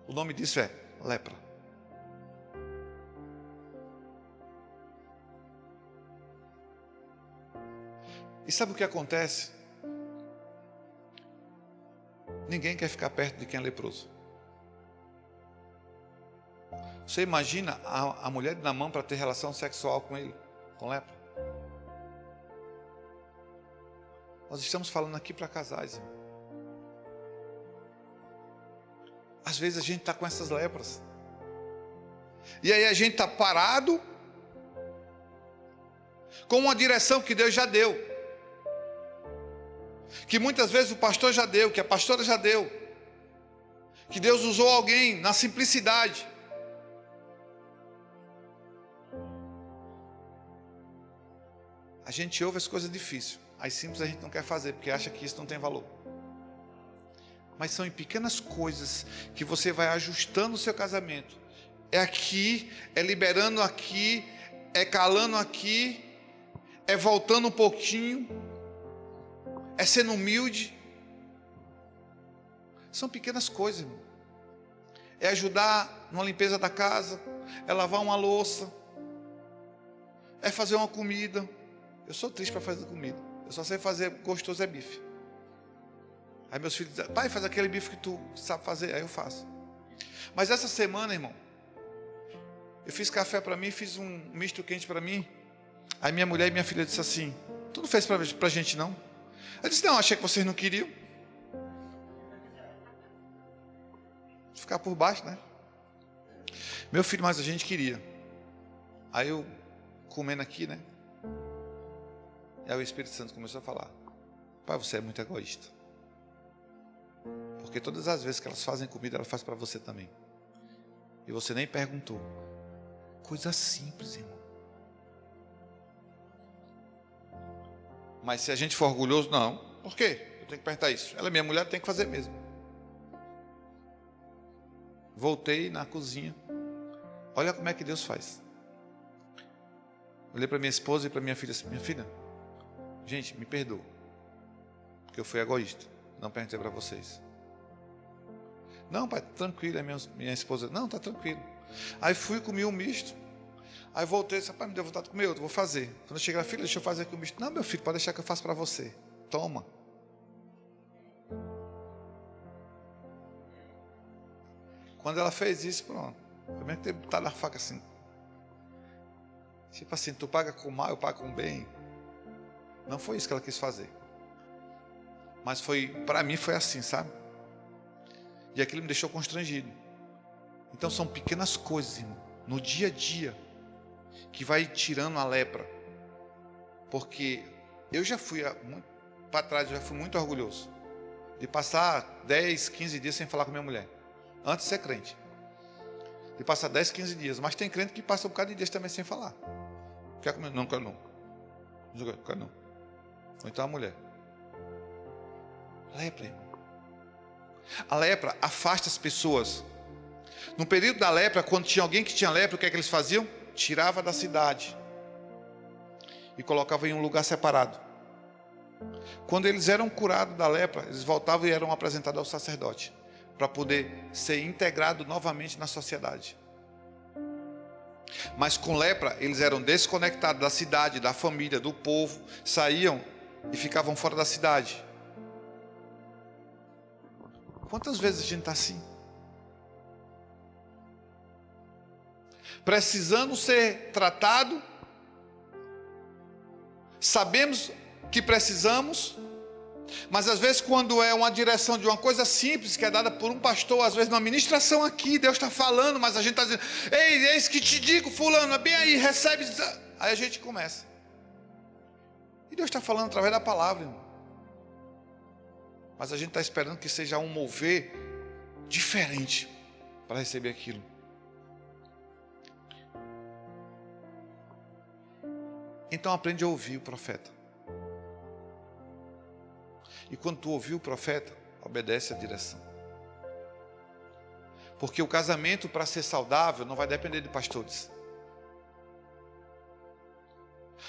O nome disso é lepra. E sabe o que acontece? Ninguém quer ficar perto de quem é leproso. Você imagina a mulher de Naamã para ter relação sexual com ele, com lepra? Nós estamos falando aqui para casais, irmão. Às vezes a gente está com essas lepras. E aí a gente está parado com uma direção que Deus já deu. Que muitas vezes o pastor já deu, que a pastora já deu. Que Deus usou alguém na simplicidade. A gente ouve as coisas difíceis. As simples a gente não quer fazer, porque acha que isso não tem valor. Mas são em pequenas coisas que você vai ajustando o seu casamento. É aqui, é liberando aqui, é calando aqui, é voltando um pouquinho, é sendo humilde. São pequenas coisas, irmão. É ajudar numa limpeza da casa, é lavar uma louça, é fazer uma comida. Eu sou triste para fazer comida. Eu só sei fazer gostoso é bife. Aí meus filhos dizem: pai, faz aquele bife que tu sabe fazer. Aí eu faço. Mas essa semana, irmão, eu fiz café para mim, fiz um misto quente para mim. Aí minha mulher e minha filha disse assim: tu não fez para a gente não? Eu disse: não, achei que vocês não queriam. ficar por baixo, né? Meu filho, mas a gente queria. Aí eu comendo aqui, né? E aí o Espírito Santo começou a falar: pai, você é muito egoísta. Porque todas as vezes que elas fazem comida, elas fazem para você também. E você nem perguntou. Coisa simples, irmão. Mas se a gente for orgulhoso, não. Por quê? Eu tenho que perguntar isso. Ela é minha mulher, tem que fazer mesmo. Voltei na cozinha. Olha como é que Deus faz. Olhei para minha esposa e para minha filha assim: minha filha, gente, me perdoa, porque eu fui egoísta, não perguntei para vocês. Não, pai, tranquilo. Minha esposa: não, tá tranquilo. Aí fui, comi um misto. Aí voltei e disse: pai, me deu vontade de comer outro, vou fazer. Quando eu cheguei lá: filha, deixa eu fazer aqui o misto. Não, meu filho, pode deixar que eu faço para você. Toma. Quando ela fez isso, pronto. Foi mesmo ter botado a faca assim. Tipo assim, tu paga com mal, eu pago com bem. Não foi isso que ela quis fazer. Mas foi, para mim foi assim, sabe? E aquilo me deixou constrangido. Então são pequenas coisas, irmão, no dia a dia, que vai tirando a lepra. Porque eu já fui, para trás, eu já fui muito orgulhoso. De passar 10, 15 dias sem falar com minha mulher. Antes de ser crente. De passar 10, 15 dias. Mas tem crente que passa um bocado de dias também sem falar. Quer comer? Não, quero não. Não quero não. Ou então a mulher. Lepra, irmão. A lepra afasta as pessoas. No período da lepra, quando tinha alguém que tinha lepra, o que é que eles faziam? Tirava da cidade. E colocava em um lugar separado. Quando eles eram curados da lepra, eles voltavam e eram apresentados ao sacerdote. Para poder ser integrado novamente na sociedade. Mas com lepra, eles eram desconectados da cidade, da família, do povo. Saíam e ficavam fora da cidade. Quantas vezes a gente está assim? Precisando ser tratado. Sabemos que precisamos. Mas às vezes quando é uma direção de uma coisa simples que é dada por um pastor, às vezes numa ministração aqui, Deus está falando, mas a gente está dizendo: ei, eis que te digo, fulano, é bem aí, recebe. Aí a gente começa. E Deus está falando através da palavra, irmão. Mas a gente está esperando que seja um mover diferente para receber aquilo. Então aprende a ouvir o profeta. E quando tu ouvir o profeta, obedece a direção. Porque o casamento, para ser saudável, não vai depender de pastores.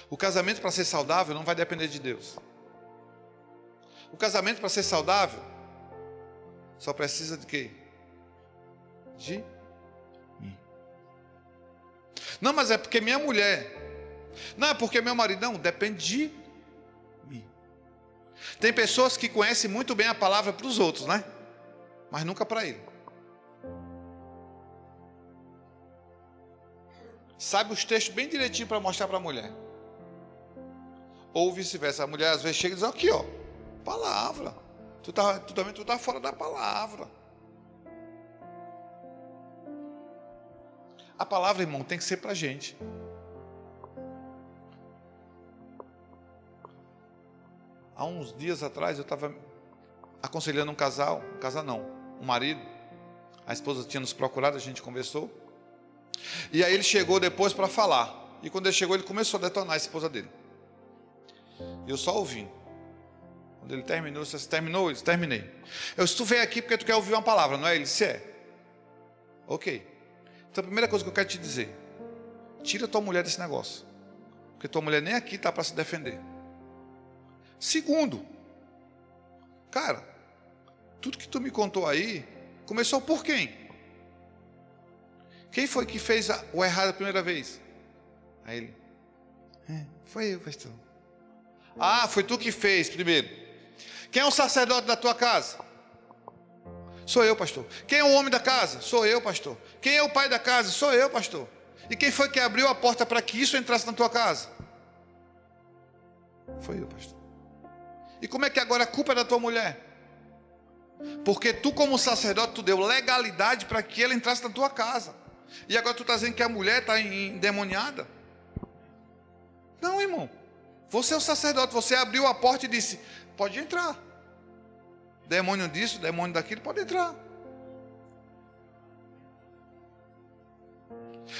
O casamento, para ser saudável, não vai depender de Deus. O casamento, para ser saudável, só precisa de quê? De mim. Não, mas é porque minha mulher. Não, é porque meu marido. Não, depende de mim. Tem pessoas que conhecem muito bem a palavra para os outros, né? Mas nunca para ele. Sabe os textos bem direitinho para mostrar para a mulher. Ou vice-versa. A mulher às vezes chega e diz: aqui, ó, palavra. Tu tá fora da palavra. A palavra, irmão, tem que ser para a gente. Há uns dias atrás eu estava aconselhando um marido. A esposa tinha nos procurado, a gente conversou. E aí ele chegou depois para falar. E quando ele chegou, ele começou a detonar a esposa dele. E eu só ouvindo. Quando ele terminou, você terminou? Ele disse: terminei. Eu disse: tu veio aqui porque tu quer ouvir uma palavra, não é? Ele disse: é. Ok. Então a primeira coisa que eu quero te dizer: tira tua mulher desse negócio. Porque tua mulher nem aqui está para se defender. Segundo, cara, tudo que tu me contou aí, começou por quem? Quem foi que fez o errado a primeira vez? Aí ele: foi eu, pastor. Ah, foi tu que fez primeiro. Quem é o sacerdote da tua casa? Sou eu, pastor. Quem é o homem da casa? Sou eu, pastor. Quem é o pai da casa? Sou eu, pastor. E quem foi que abriu a porta para que isso entrasse na tua casa? Foi eu, pastor. E como é que agora a culpa é da tua mulher? Porque tu, como sacerdote, tu deu legalidade para que ele entrasse na tua casa. E agora tu está dizendo que a mulher está endemoniada? Não, irmão. Você é o sacerdote, você abriu a porta e disse: pode entrar. Demônio disso, demônio daquilo, pode entrar.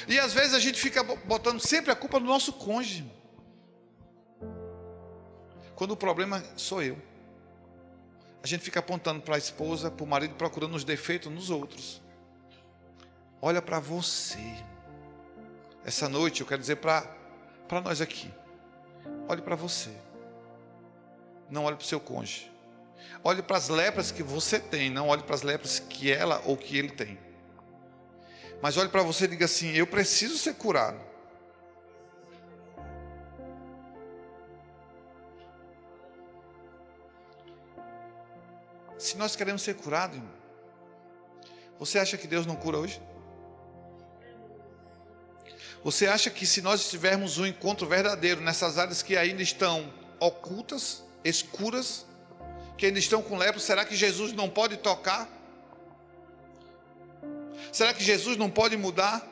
E às vezes a gente fica botando sempre a culpa no nosso cônjuge, irmão. Quando o problema sou eu. A gente fica apontando para a esposa, para o marido, procurando os defeitos nos outros. Olha para você. Essa noite eu quero dizer para nós aqui. Olhe para você. Não olhe para o seu cônjuge. Olhe para as lepras que você tem. Não olhe para as lepras que ela ou que ele tem. Mas olhe para você e diga assim: eu preciso ser curado. Se nós queremos ser curados, irmão, você acha que Deus não cura hoje? Você acha que se nós tivermos um encontro verdadeiro nessas áreas que ainda estão ocultas, escuras, que ainda estão com lepra, será que Jesus não pode tocar? Será que Jesus não pode mudar?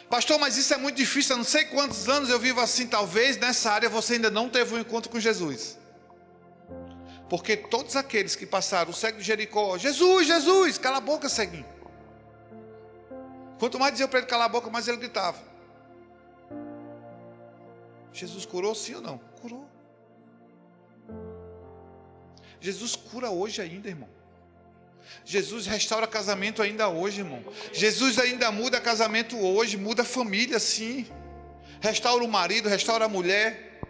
Pastor, mas isso é muito difícil, eu não sei quantos anos eu vivo assim. Talvez nessa área você ainda não teve um encontro com Jesus. Porque todos aqueles que passaram o cego de Jericó: Jesus, Jesus, cala a boca, ceguinho. Quanto mais dizia para ele calar a boca, mais ele gritava. Jesus curou, sim ou não? Curou. Jesus cura hoje ainda, irmão. Jesus restaura casamento ainda hoje, irmão. Jesus ainda muda casamento hoje, muda família, sim. Restaura o marido, restaura a mulher.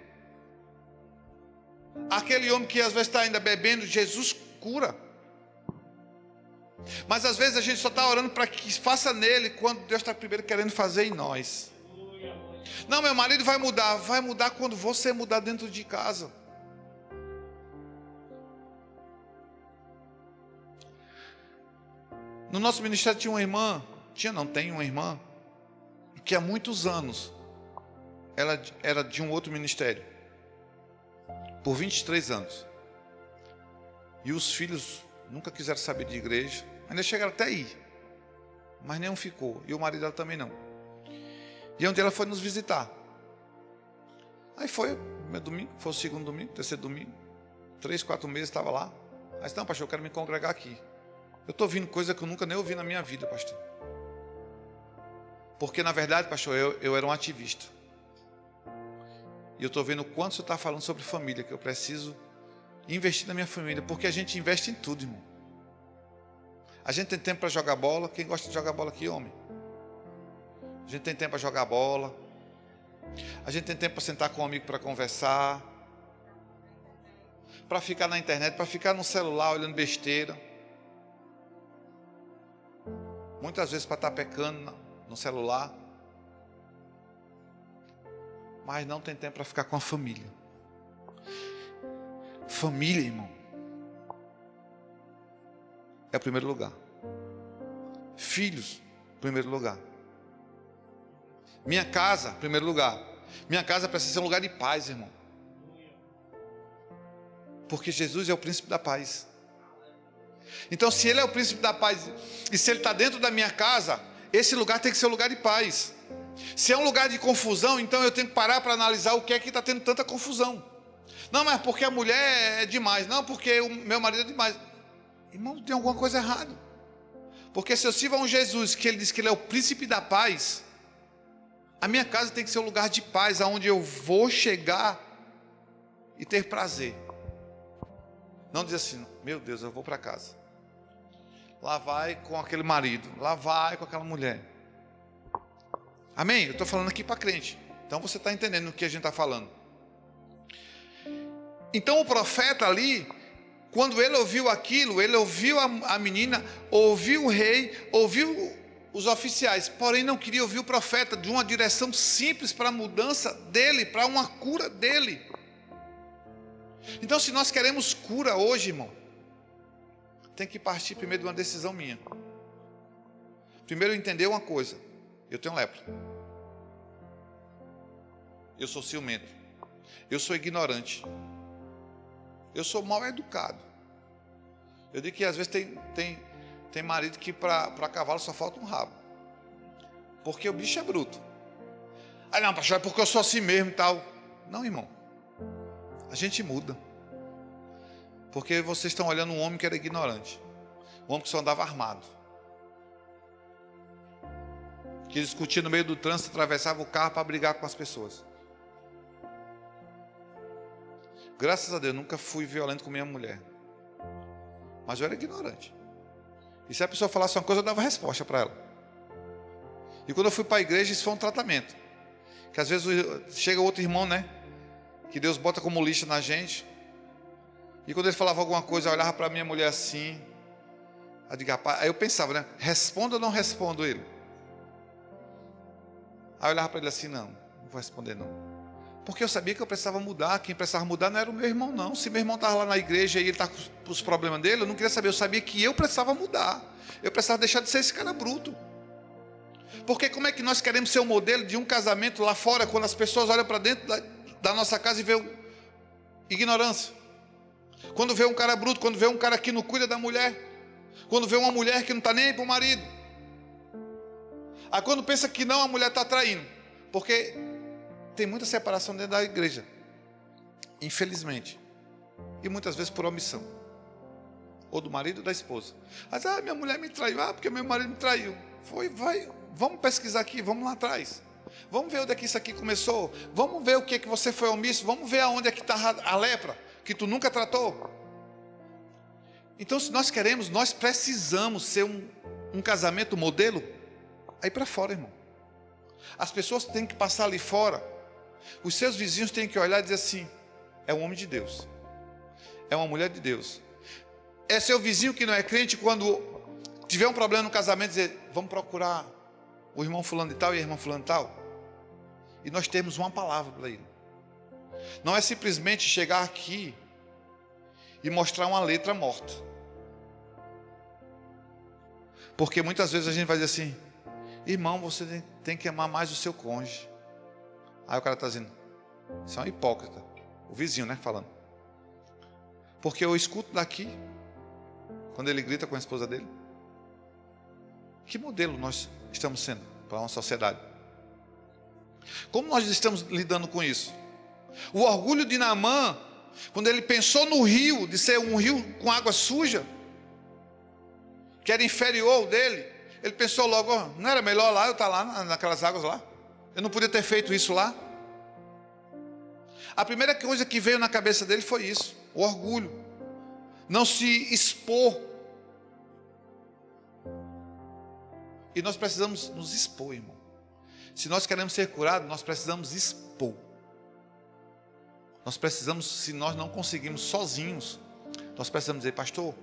Aquele homem que às vezes está ainda bebendo, Jesus cura. Mas às vezes a gente só está orando para que faça nele, quando Deus está primeiro querendo fazer em nós. Não, meu marido vai mudar quando você mudar dentro de casa. No nosso ministério tinha uma irmã, tem uma irmã, que há muitos anos, ela era de um outro ministério, por 23 anos, e os filhos nunca quiseram saber de igreja, ainda chegaram até aí, mas nenhum ficou, e o marido dela também não. E um dia ela foi nos visitar, aí foi o meu domingo, foi o segundo domingo, terceiro domingo, 3, 4 meses estava lá. Aí disse: não, pastor, eu quero me congregar aqui. Eu estou ouvindo coisa que eu nunca nem ouvi na minha vida, pastor. Porque na verdade, pastor, eu era um ativista. E eu estou vendo o quanto você está falando sobre família, que eu preciso investir na minha família, porque a gente investe em tudo, irmão. A gente tem tempo para jogar bola. Quem gosta de jogar bola aqui, homem? A gente tem tempo para jogar bola. A gente tem tempo para sentar com um amigo para conversar, para ficar na internet, para ficar no celular olhando besteira. Muitas vezes para estar pecando no celular. Mas não tem tempo para ficar com a família. Família, irmão, é o primeiro lugar. Filhos, primeiro lugar. Minha casa, primeiro lugar. Minha casa precisa ser um lugar de paz, irmão. Porque Jesus é o príncipe da paz. Então, se ele é o príncipe da paz, e se ele está dentro da minha casa, esse lugar tem que ser um lugar de paz. Se é um lugar de confusão, então eu tenho que parar para analisar o que é que está tendo tanta confusão. Não, mas porque a mulher é demais. Não, porque o meu marido é demais. Irmão, tem alguma coisa errada. Porque se eu sirvo a um Jesus, que ele diz que ele é o príncipe da paz, a minha casa tem que ser um lugar de paz, aonde eu vou chegar e ter prazer. Não dizer assim: meu Deus, eu vou para casa. Lá vai com aquele marido, lá vai com aquela mulher. Amém? Eu estou falando aqui para crente. Então você está entendendo o que a gente está falando. Então o profeta ali, quando ele ouviu aquilo, ele ouviu a menina, ouviu o rei, ouviu os oficiais, porém não queria ouvir o profeta de uma direção simples para a mudança dele, para uma cura dele. Então, se nós queremos cura hoje, irmão, tem que partir primeiro de uma decisão minha. Primeiro entender uma coisa: eu tenho lepra, eu sou ciumento, eu sou ignorante, eu sou mal educado, Eu digo que às vezes tem marido que para cavalo só falta um rabo. Porque o bicho é bruto. Ah, não, pastor, é porque eu sou assim mesmo e tal. Não, irmão. A gente muda. Porque vocês estão olhando um homem que era ignorante. Um homem que só andava armado. Que discutia no meio do trânsito, atravessava o carro para brigar com as pessoas. Graças a Deus, nunca fui violento com minha mulher. Mas eu era ignorante. E se a pessoa falasse uma coisa, eu dava resposta para ela. E quando eu fui para a igreja, isso foi um tratamento. Que às vezes chega outro irmão, né? Que Deus bota como lixa na gente. E quando ele falava alguma coisa, eu olhava para minha mulher assim. Aí eu pensava, né? Respondo ou não respondo ele? Aí eu olhava para ele assim, não vou responder não. Porque eu sabia que eu precisava mudar. Quem precisava mudar não era o meu irmão, não. Se meu irmão estava lá na igreja e ele estava com os problemas dele, eu não queria saber. Eu sabia que eu precisava mudar. Eu precisava deixar de ser esse cara bruto. Porque como é que nós queremos ser o modelo de um casamento lá fora, quando as pessoas olham para dentro da nossa casa e vê ignorância? Quando vê um cara bruto, quando vê um cara que não cuida da mulher, quando vê uma mulher que não está nem aí para o marido. Aí quando pensa que não, a mulher está traindo. Porque tem muita separação dentro da igreja, infelizmente, e muitas vezes por omissão, ou do marido ou da esposa. Mas minha mulher me traiu, porque meu marido me traiu. Vamos pesquisar aqui, vamos lá atrás, vamos ver onde é que isso aqui começou, vamos ver o que você foi omisso, vamos ver aonde é que está a lepra, que tu nunca tratou. Então, se nós queremos, nós precisamos ser um casamento modelo, aí para fora, irmão. As pessoas têm que passar ali fora. Os seus vizinhos têm que olhar e dizer assim: é um homem de Deus, é uma mulher de Deus. É seu vizinho que não é crente, quando tiver um problema no casamento, dizer: vamos procurar o irmão fulano de tal e a irmã fulano de tal. E nós temos uma palavra para ele. Não é simplesmente chegar aqui e mostrar uma letra morta. Porque muitas vezes a gente vai dizer assim: irmão, você tem que amar mais o seu cônjuge. Aí o cara está dizendo: isso é um hipócrita. O vizinho, né, falando. Porque eu escuto daqui, quando ele grita com a esposa dele. Que modelo nós estamos sendo para uma sociedade? Como nós estamos lidando com isso? O orgulho de Naamã, quando ele pensou no rio, de ser um rio com água suja, que era inferior ao dele, ele pensou logo: não era melhor lá eu estar lá naquelas águas lá? Eu não podia ter feito isso lá? A primeira coisa que veio na cabeça dele foi isso: o orgulho. Não se expor. E nós precisamos nos expor, irmão. Se nós queremos ser curados, nós precisamos expor. Nós precisamos, se nós não conseguimos sozinhos, nós precisamos dizer: pastor,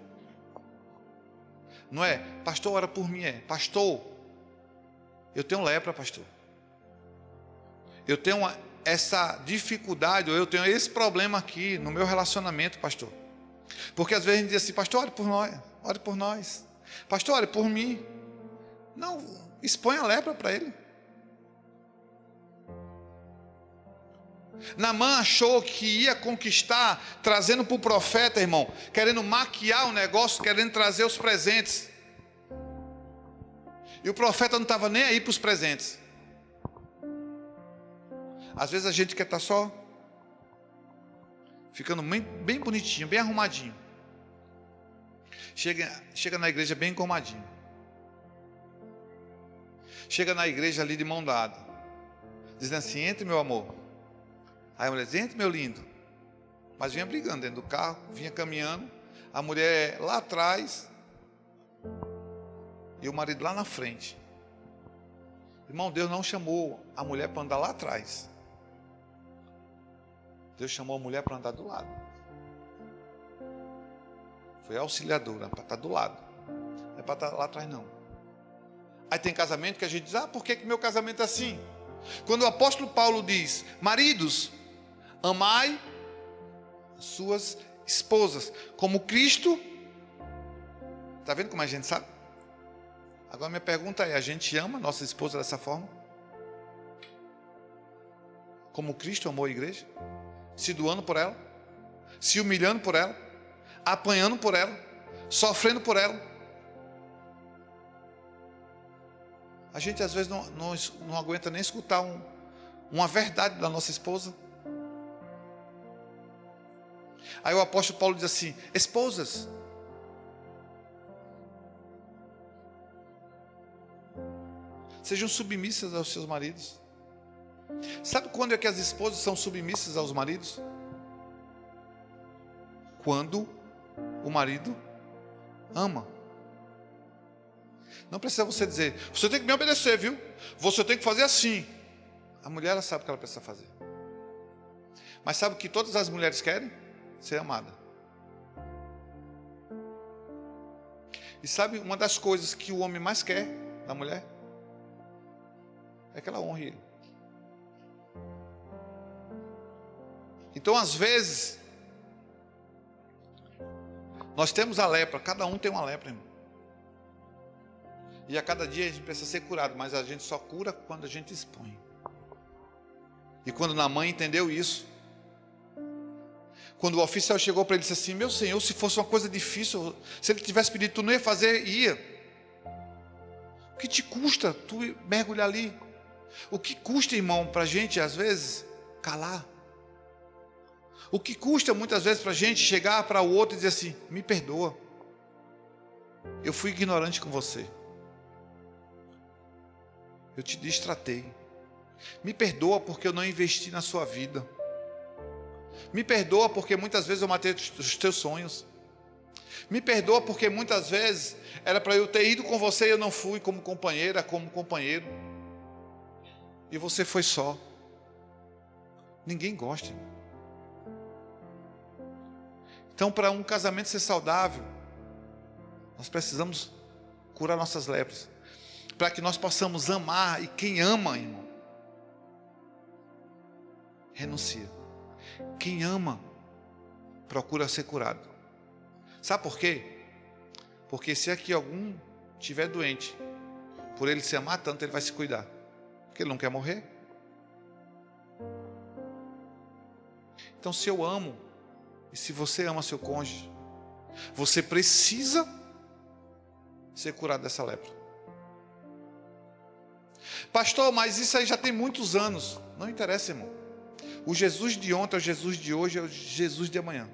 não é, pastor, ora por mim, pastor, eu tenho lepra, pastor. Eu tenho essa dificuldade, ou eu tenho esse problema aqui no meu relacionamento, pastor. Porque às vezes a gente diz assim: pastor, ore por nós. Pastor, ore por mim. Não, expõe a lepra para ele. Naamã achou que ia conquistar, trazendo para o profeta, irmão, querendo maquiar o negócio, querendo trazer os presentes. E o profeta não estava nem aí para os presentes. Às vezes a gente quer estar só ficando bem bonitinho, bem arrumadinho. Chega na igreja bem engomadinho. Chega na igreja ali de mão dada, dizendo assim: entre, meu amor. Aí a mulher diz: entre, meu lindo. Mas vinha brigando dentro do carro, vinha caminhando, a mulher lá atrás e o marido lá na frente. Irmão, Deus não chamou a mulher para andar lá atrás. Deus chamou a mulher para andar do lado. Foi auxiliadora, para estar do lado. Não é para estar lá atrás, não. Aí tem casamento que a gente diz: por que meu casamento é assim? Quando o apóstolo Paulo diz: maridos, amai suas esposas, como Cristo. Está vendo como a gente sabe? Agora minha pergunta é: a gente ama a nossa esposa dessa forma? Como Cristo amou a igreja? Se doando por ela? Se humilhando por ela? Apanhando por ela? sofrendo por ela. A gente às vezes não aguenta nem escutar uma verdade da nossa esposa. Aí o apóstolo Paulo diz assim: esposas, sejam submissas aos seus maridos. Sabe quando é que as esposas são submissas aos maridos? Quando o marido ama. Não precisa você dizer: você tem que me obedecer, viu? Você tem que fazer assim. A mulher, ela sabe o que ela precisa fazer. Mas sabe o que todas as mulheres querem? Ser amada. E sabe uma das coisas que o homem mais quer da mulher? É que ela honre ele. Então, às vezes, nós temos a lepra, cada um tem uma lepra, irmão. E a cada dia a gente precisa ser curado, mas a gente só cura quando a gente expõe. E quando Naamã entendeu isso, quando o oficial chegou para ele e disse assim: meu senhor, se fosse uma coisa difícil, se ele tivesse pedido, tu não ia fazer? Ia. O que te custa tu mergulhar ali? O que custa, irmão, para a gente às vezes calar? O que custa muitas vezes para a gente chegar para o outro e dizer assim: me perdoa, eu fui ignorante com você, eu te distratei, me perdoa porque eu não investi na sua vida, me perdoa porque muitas vezes eu matei os teus sonhos, me perdoa porque muitas vezes era para eu ter ido com você e eu não fui como companheira, como companheiro, e você foi só. Ninguém gosta, irmão. Então, para um casamento ser saudável, nós precisamos curar nossas lepras, para que nós possamos amar. E quem ama, irmão, renuncia. Quem ama procura ser curado. Sabe por quê? Porque se aqui algum estiver doente, por ele se amar tanto, ele vai se cuidar, porque ele não quer morrer. Então, se eu amo, e se você ama seu cônjuge, você precisa ser curado dessa lepra. Pastor, mas isso aí já tem muitos anos. Não interessa, irmão. O Jesus de ontem é o Jesus de hoje, é o Jesus de amanhã.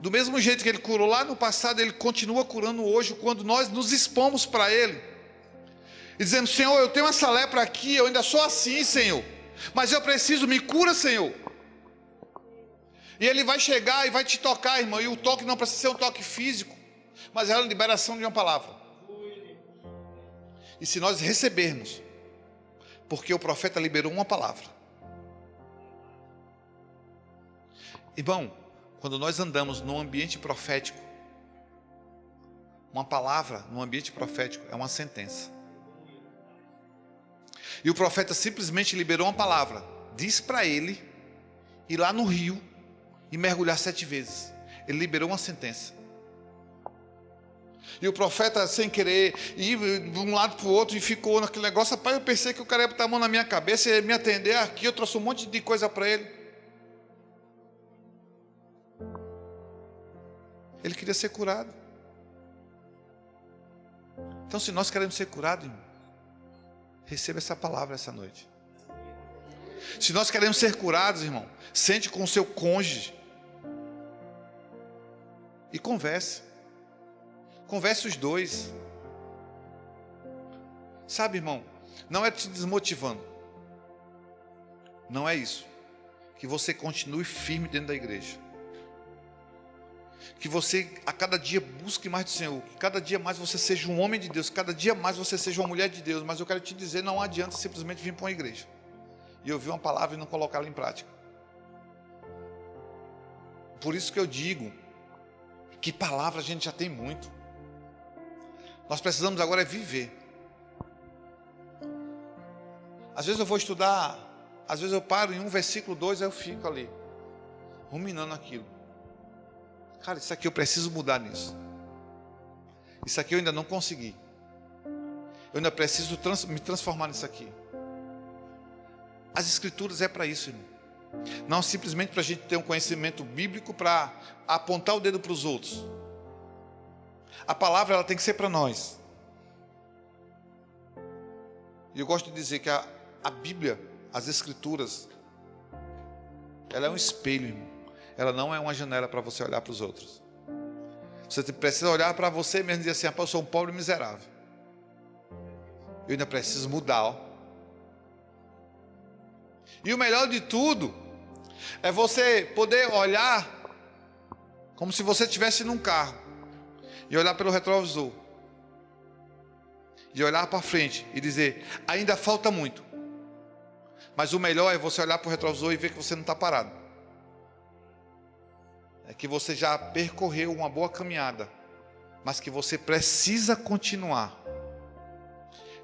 Do mesmo jeito que ele curou lá no passado, ele continua curando hoje, quando nós nos expomos para ele e dizemos: Senhor, eu tenho essa lepra aqui, eu ainda sou assim, Senhor, mas eu preciso, me cura, Senhor. E ele vai chegar e vai te tocar, irmão. E o toque não precisa ser um toque físico, mas é a liberação de uma palavra. E se nós recebermos, porque o profeta liberou uma palavra. Irmão, quando nós andamos num ambiente profético, uma palavra no ambiente profético é uma sentença. E o profeta simplesmente liberou uma palavra. Diz para ele ir lá no rio e mergulhar 7 vezes. Ele liberou uma sentença. E o profeta, sem querer, ir de um lado para o outro e ficou naquele negócio. Rapaz, eu pensei que o cara ia botar a mão na minha cabeça e ia me atender aqui. Eu trouxe um monte de coisa para ele. Ele queria ser curado. Então, se nós queremos ser curados, irmão, receba essa palavra essa noite. Se nós queremos ser curados, irmão, sente com o seu cônjuge e converse. Converse os dois. Sabe, irmão, não é te desmotivando. Não é isso. Que você continue firme dentro da igreja. Que você a cada dia busque mais do Senhor. Que cada dia mais você seja um homem de Deus. Que cada dia mais você seja uma mulher de Deus. Mas eu quero te dizer, não adianta simplesmente vir para uma igreja e ouvir uma palavra e não colocá-la em prática. Por isso que eu digo que palavra a gente já tem muito. Nós precisamos agora é viver. Às vezes eu vou estudar, às vezes eu paro em um versículo 2, aí eu fico ali ruminando aquilo. Cara, isso aqui eu preciso mudar nisso. Isso aqui eu ainda não consegui. Eu ainda preciso me transformar nisso aqui. As escrituras é para isso, irmão. Não simplesmente para a gente ter um conhecimento bíblico para apontar o dedo para os outros. A palavra ela tem que ser para nós. E eu gosto de dizer que a Bíblia, as Escrituras, ela é um espelho, irmão. Ela não é uma janela para você olhar para os outros. Você precisa olhar para você mesmo e dizer assim: eu sou um pobre miserável. Eu ainda preciso mudar, ó. E o melhor de tudo é você poder olhar como se você estivesse num carro e olhar pelo retrovisor e olhar para frente e dizer: ainda falta muito. Mas o melhor é você olhar para o retrovisor e ver que você não está parado. É que você já percorreu uma boa caminhada, mas que você precisa continuar.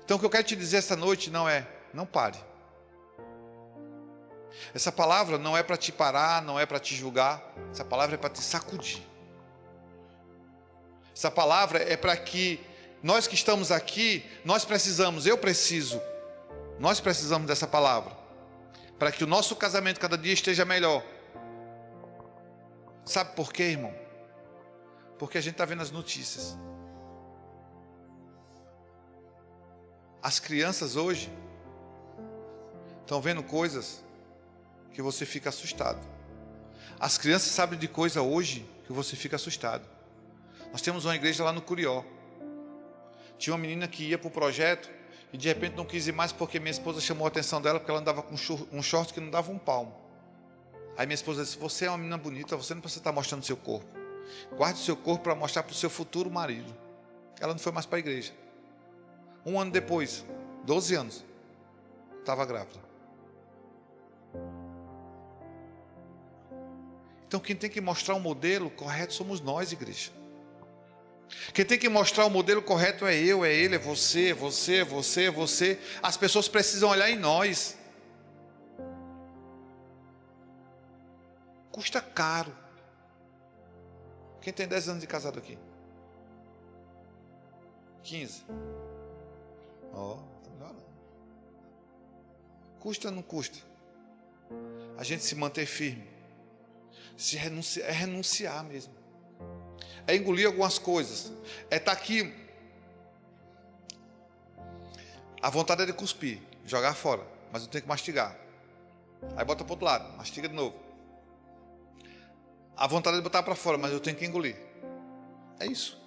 Então o que eu quero te dizer esta noite não pare. Essa palavra não é para te parar, não é para te julgar. Essa palavra é para te sacudir. Essa palavra é para que nós que estamos aqui, nós precisamos dessa palavra, para que o nosso casamento cada dia esteja melhor. Sabe por quê, irmão? Porque a gente está vendo as notícias. As crianças hoje estão vendo coisas que você fica assustado. As crianças sabem de coisa hoje que você fica assustado. Nós temos uma igreja lá no Curió. Tinha uma menina que ia para o projeto e de repente não quis ir mais porque minha esposa chamou a atenção dela porque ela andava com um short que não dava um palmo. Aí minha esposa disse: você é uma menina bonita, você não precisa estar mostrando seu corpo. Guarde o seu corpo para mostrar para o seu futuro marido. Ela não foi mais para a igreja. Um ano depois, 12 anos, estava grávida. Então quem tem que mostrar o modelo correto somos nós, igreja. Quem tem que mostrar o modelo correto é eu, é ele, é você, você, você, você. As pessoas precisam olhar em nós. Custa caro. Quem tem 10 anos de casado aqui? 15. Ó, tá melhor. Custa ou não custa? A gente se manter firme. É renunciar mesmo. É engolir algumas coisas. É estar aqui. A vontade é de cuspir, jogar fora, mas eu tenho que mastigar. Aí bota para o outro lado, mastiga de novo. A vontade é de botar para fora, mas eu tenho que engolir. É isso.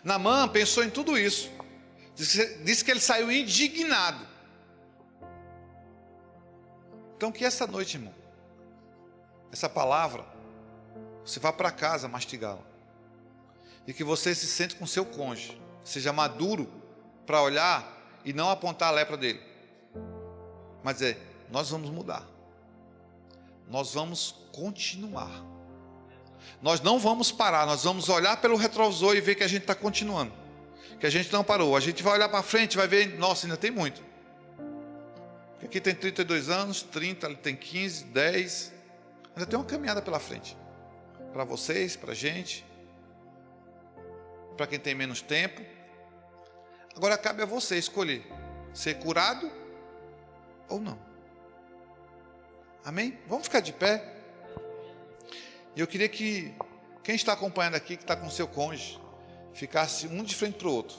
Naamã pensou em tudo isso. Disse que ele saiu indignado. Então que essa noite, irmão, essa palavra, você vá para casa mastigá-la. E que você se sente com seu cônjuge. Seja maduro para olhar e não apontar a lepra dele. Mas nós vamos mudar. Nós vamos continuar. Nós não vamos parar. Nós vamos olhar pelo retrovisor e ver que a gente está continuando. Que a gente não parou. A gente vai olhar para frente e vai ver, nossa, ainda tem muito. Aqui tem 32 anos, 30, ali tem 15, 10. Ainda tem uma caminhada pela frente. Para vocês, para a gente. Para quem tem menos tempo. Agora cabe a você escolher ser curado ou não. Amém? Vamos ficar de pé. E eu queria que quem está acompanhando aqui, que está com seu cônjuge, ficasse um de frente para o outro.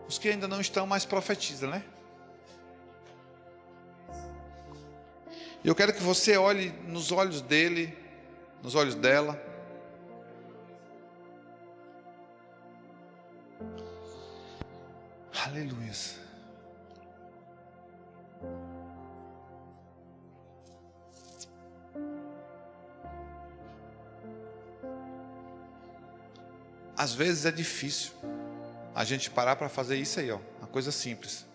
Os que ainda não estão, mais profetizam, né? E eu quero que você olhe nos olhos dele, nos olhos dela. Aleluia. Às vezes é difícil a gente parar para fazer isso aí, ó, uma coisa simples.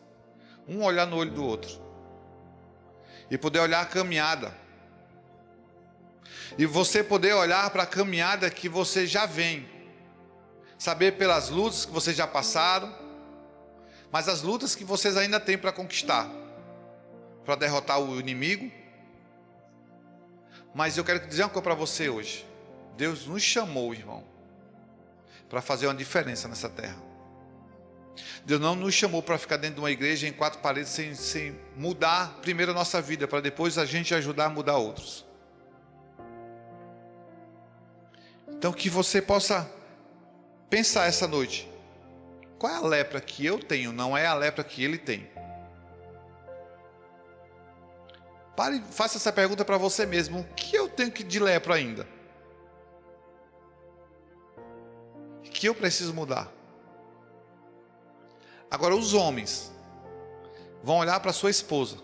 Um olhar no olho do outro e poder olhar a caminhada. E você poder olhar para a caminhada que você já vem. Saber pelas lutas que vocês já passaram, mas as lutas que vocês ainda têm para conquistar, para derrotar o inimigo. Mas eu quero dizer uma coisa para você hoje. Deus nos chamou, irmão, para fazer uma diferença nessa terra. Deus não nos chamou para ficar dentro de uma igreja em 4 paredes sem mudar primeiro a nossa vida, para depois a gente ajudar a mudar outros. Então que você possa pensar essa noite. Qual é a lepra que eu tenho? Não é a lepra que ele tem. Pare, faça essa pergunta para você mesmo. O que eu tenho de lepra ainda? Que eu preciso mudar? Agora os homens vão olhar para sua esposa.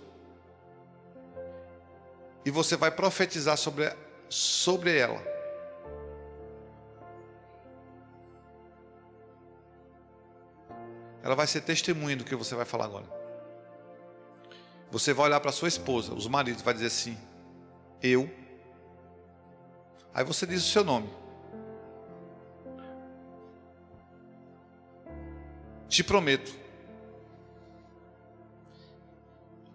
E você vai profetizar sobre ela. Ela vai ser testemunha do que você vai falar agora. Você vai olhar para sua esposa, os maridos, vai dizer assim: eu. Aí você diz o seu nome. Te prometo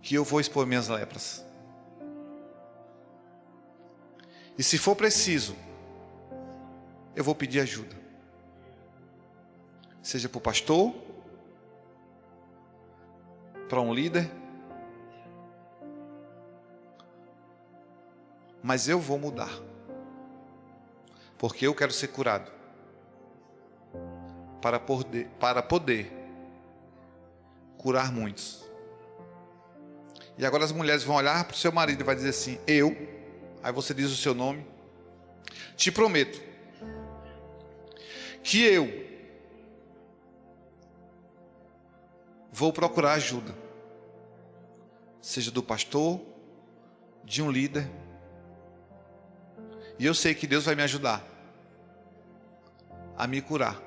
que eu vou expor minhas lepras. E se for preciso, eu vou pedir ajuda. Seja para o pastor, para um líder. Mas eu vou mudar. Porque eu quero ser curado. Para poder curar muitos. E agora as mulheres vão olhar para o seu marido e vai dizer assim: eu. Aí você diz o seu nome. Te prometo que eu vou procurar ajuda. Seja do pastor, de um líder. E eu sei que Deus vai me ajudar a me curar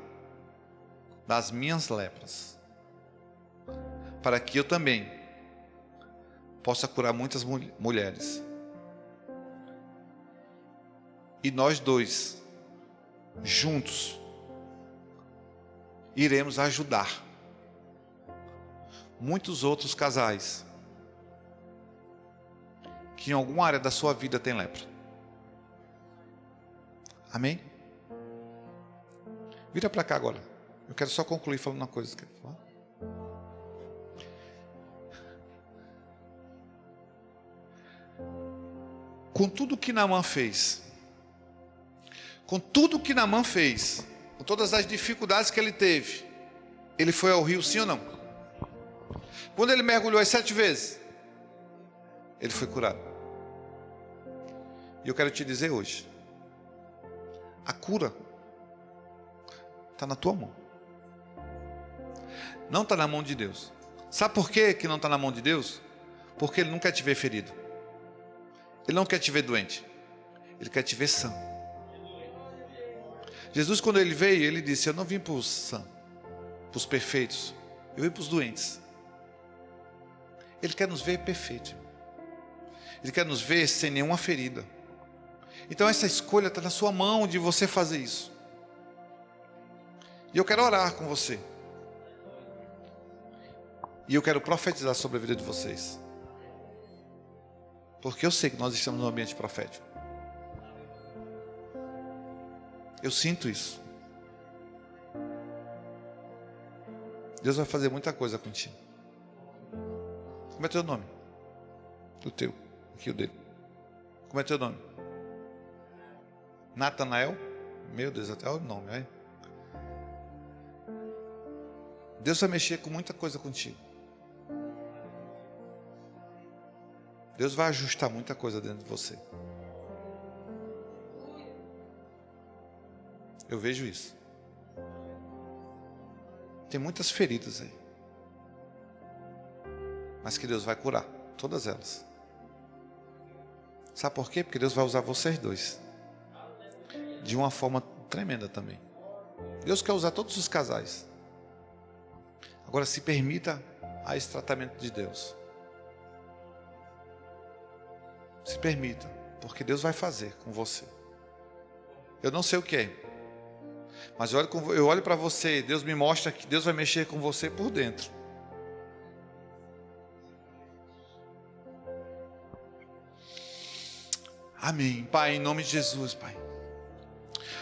das minhas lepras, para que eu também possa curar muitas mulheres. E nós dois, juntos, iremos ajudar muitos outros casais que em alguma área da sua vida tem lepra. Amém? Vira para cá agora. Eu quero só concluir falando uma coisa. Com tudo que Naamã fez, com todas as dificuldades que ele teve, ele foi ao rio, sim ou não? Quando ele mergulhou as 7 vezes, ele foi curado. E eu quero te dizer hoje, a cura está na tua mão. Não está na mão de Deus. Sabe por quê que não está na mão de Deus? Porque Ele não quer te ver ferido. Ele não quer te ver doente. Ele quer te ver sã. Jesus, quando Ele veio, Ele disse: eu não vim para os sãos, para os perfeitos. Eu vim para os doentes. Ele quer nos ver perfeitos. Ele quer nos ver sem nenhuma ferida. Então essa escolha está na sua mão de você fazer isso. E eu quero orar com você. E eu quero profetizar sobre a vida de vocês. Porque eu sei que nós estamos num ambiente profético. Eu sinto isso. Deus vai fazer muita coisa contigo. Como é teu nome? O teu. Aqui o dele. Como é teu nome? Natanael? Meu Deus, até o nome, né? Deus vai mexer com muita coisa contigo. Deus vai ajustar muita coisa dentro de você. Eu vejo isso. Tem muitas feridas aí. Mas que Deus vai curar todas elas. Sabe por quê? Porque Deus vai usar vocês dois de uma forma tremenda também. Deus quer usar todos os casais. Agora se permita a esse tratamento de Deus. Se permita, porque Deus vai fazer com você. Eu não sei o que é, mas eu olho para você, Deus me mostra que Deus vai mexer com você por dentro. Amém. Pai, em nome de Jesus, Pai.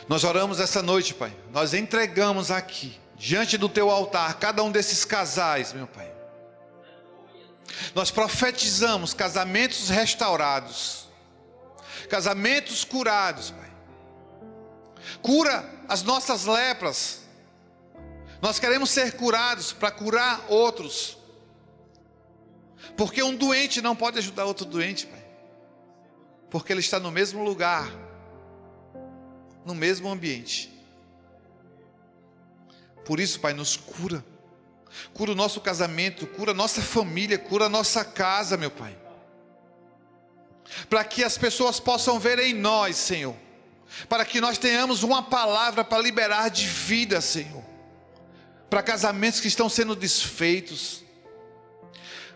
Nós oramos essa noite, Pai. Nós entregamos aqui, diante do Teu altar, cada um desses casais, meu Pai. Nós profetizamos casamentos restaurados, casamentos curados, Pai. cura as nossas lepras. Nós queremos ser curados para curar outros. Porque um doente não pode ajudar outro doente, Pai. Porque ele está no mesmo lugar, no mesmo ambiente. Por isso, Pai, nos cura. Cura o nosso casamento, cura a nossa família, cura a nossa casa, meu Pai. Para que as pessoas possam ver em nós, Senhor. Para que nós tenhamos uma palavra para liberar de vida, Senhor. Para casamentos que estão sendo desfeitos.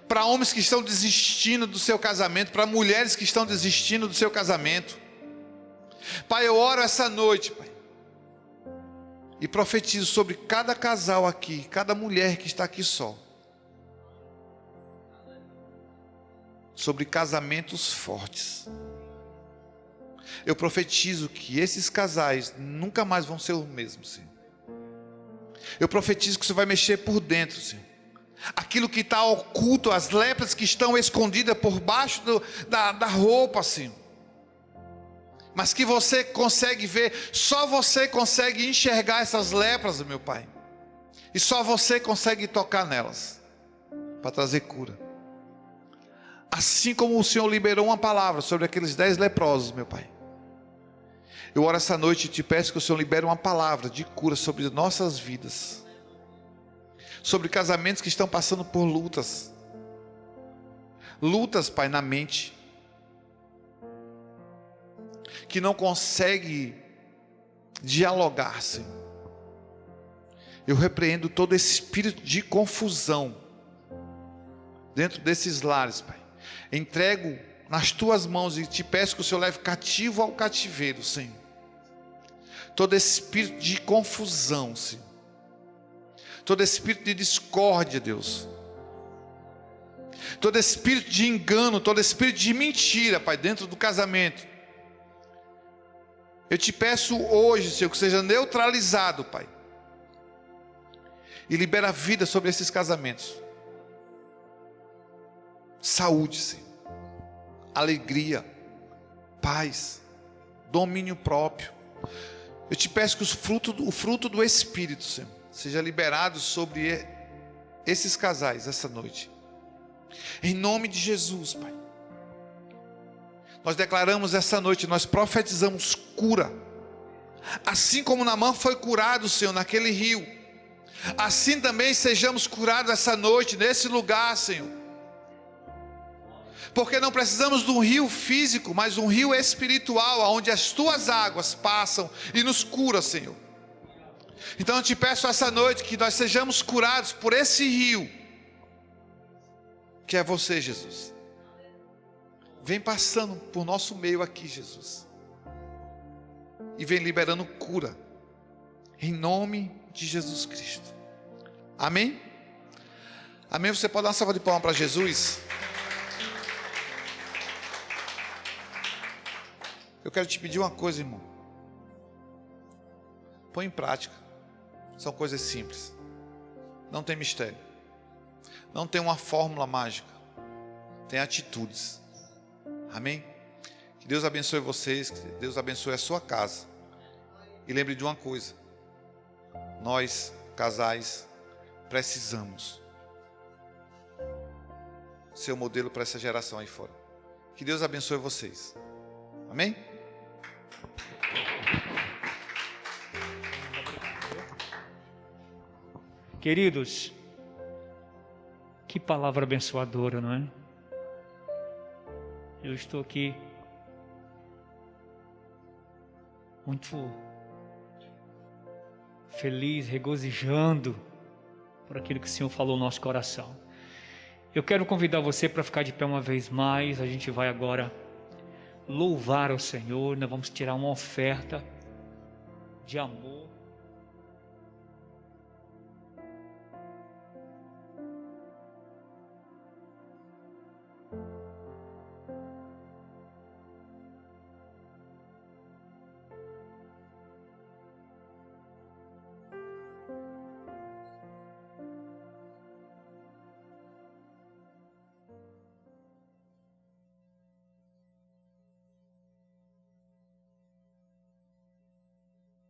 Para homens que estão desistindo do seu casamento. Para mulheres que estão desistindo do seu casamento. Pai, eu oro essa noite, Pai. E profetizo sobre cada casal aqui, cada mulher que está aqui só. Sobre casamentos fortes. Eu profetizo que esses casais nunca mais vão ser os mesmos, Senhor. Eu profetizo que você vai mexer por dentro, Senhor. Aquilo que está oculto, as lepras que estão escondidas por baixo da roupa, Senhor. Mas que você consegue ver, só você consegue enxergar essas lepras, meu Pai. E só você consegue tocar nelas, para trazer cura. Assim como o Senhor liberou uma palavra sobre aqueles 10 leprosos, meu Pai. Eu oro essa noite e te peço que o Senhor libere uma palavra de cura sobre nossas vidas. Sobre casamentos que estão passando por lutas. Lutas, Pai, na mente. Que não consegue dialogar, Senhor. Eu repreendo todo esse espírito de confusão dentro desses lares, Pai. Entrego nas tuas mãos e te peço que o Senhor leve cativo ao cativeiro, Senhor. Todo esse espírito de confusão, Senhor. Todo esse espírito de discórdia, Deus. Todo esse espírito de engano, todo esse espírito de mentira, Pai, dentro do casamento. Eu te peço hoje, Senhor, que seja neutralizado, Pai. E libera vida sobre esses casamentos. Saúde, Senhor. Alegria. Paz. Domínio próprio. Eu te peço que o fruto do Espírito, Senhor, seja liberado sobre esses casais essa noite. Em nome de Jesus, Pai. Nós declaramos essa noite, nós profetizamos cura. Assim como Naamã foi curado, Senhor, naquele rio. Assim também sejamos curados essa noite, nesse lugar, Senhor. Porque não precisamos de um rio físico, mas um rio espiritual, onde as tuas águas passam e nos cura, Senhor. Então eu te peço essa noite que nós sejamos curados por esse rio, que é você, Jesus. Vem passando por nosso meio aqui, Jesus. E vem liberando cura. Em nome de Jesus Cristo. Amém? Amém? Você pode dar uma salva de palmas para Jesus? Eu quero te pedir uma coisa, irmão. Põe em prática. São coisas simples. Não tem mistério. Não tem uma fórmula mágica. Tem atitudes. Amém? Que Deus abençoe vocês. Que Deus abençoe a sua casa. E lembre de uma coisa. Nós, casais, precisamos ser o modelo para essa geração aí fora. Que Deus abençoe vocês. Amém? Queridos, que palavra abençoadora, não é? Eu estou aqui muito feliz, regozijando por aquilo que o Senhor falou no nosso coração. Eu quero convidar você para ficar de pé uma vez mais. A gente vai agora louvar ao Senhor. Nós vamos tirar uma oferta de amor.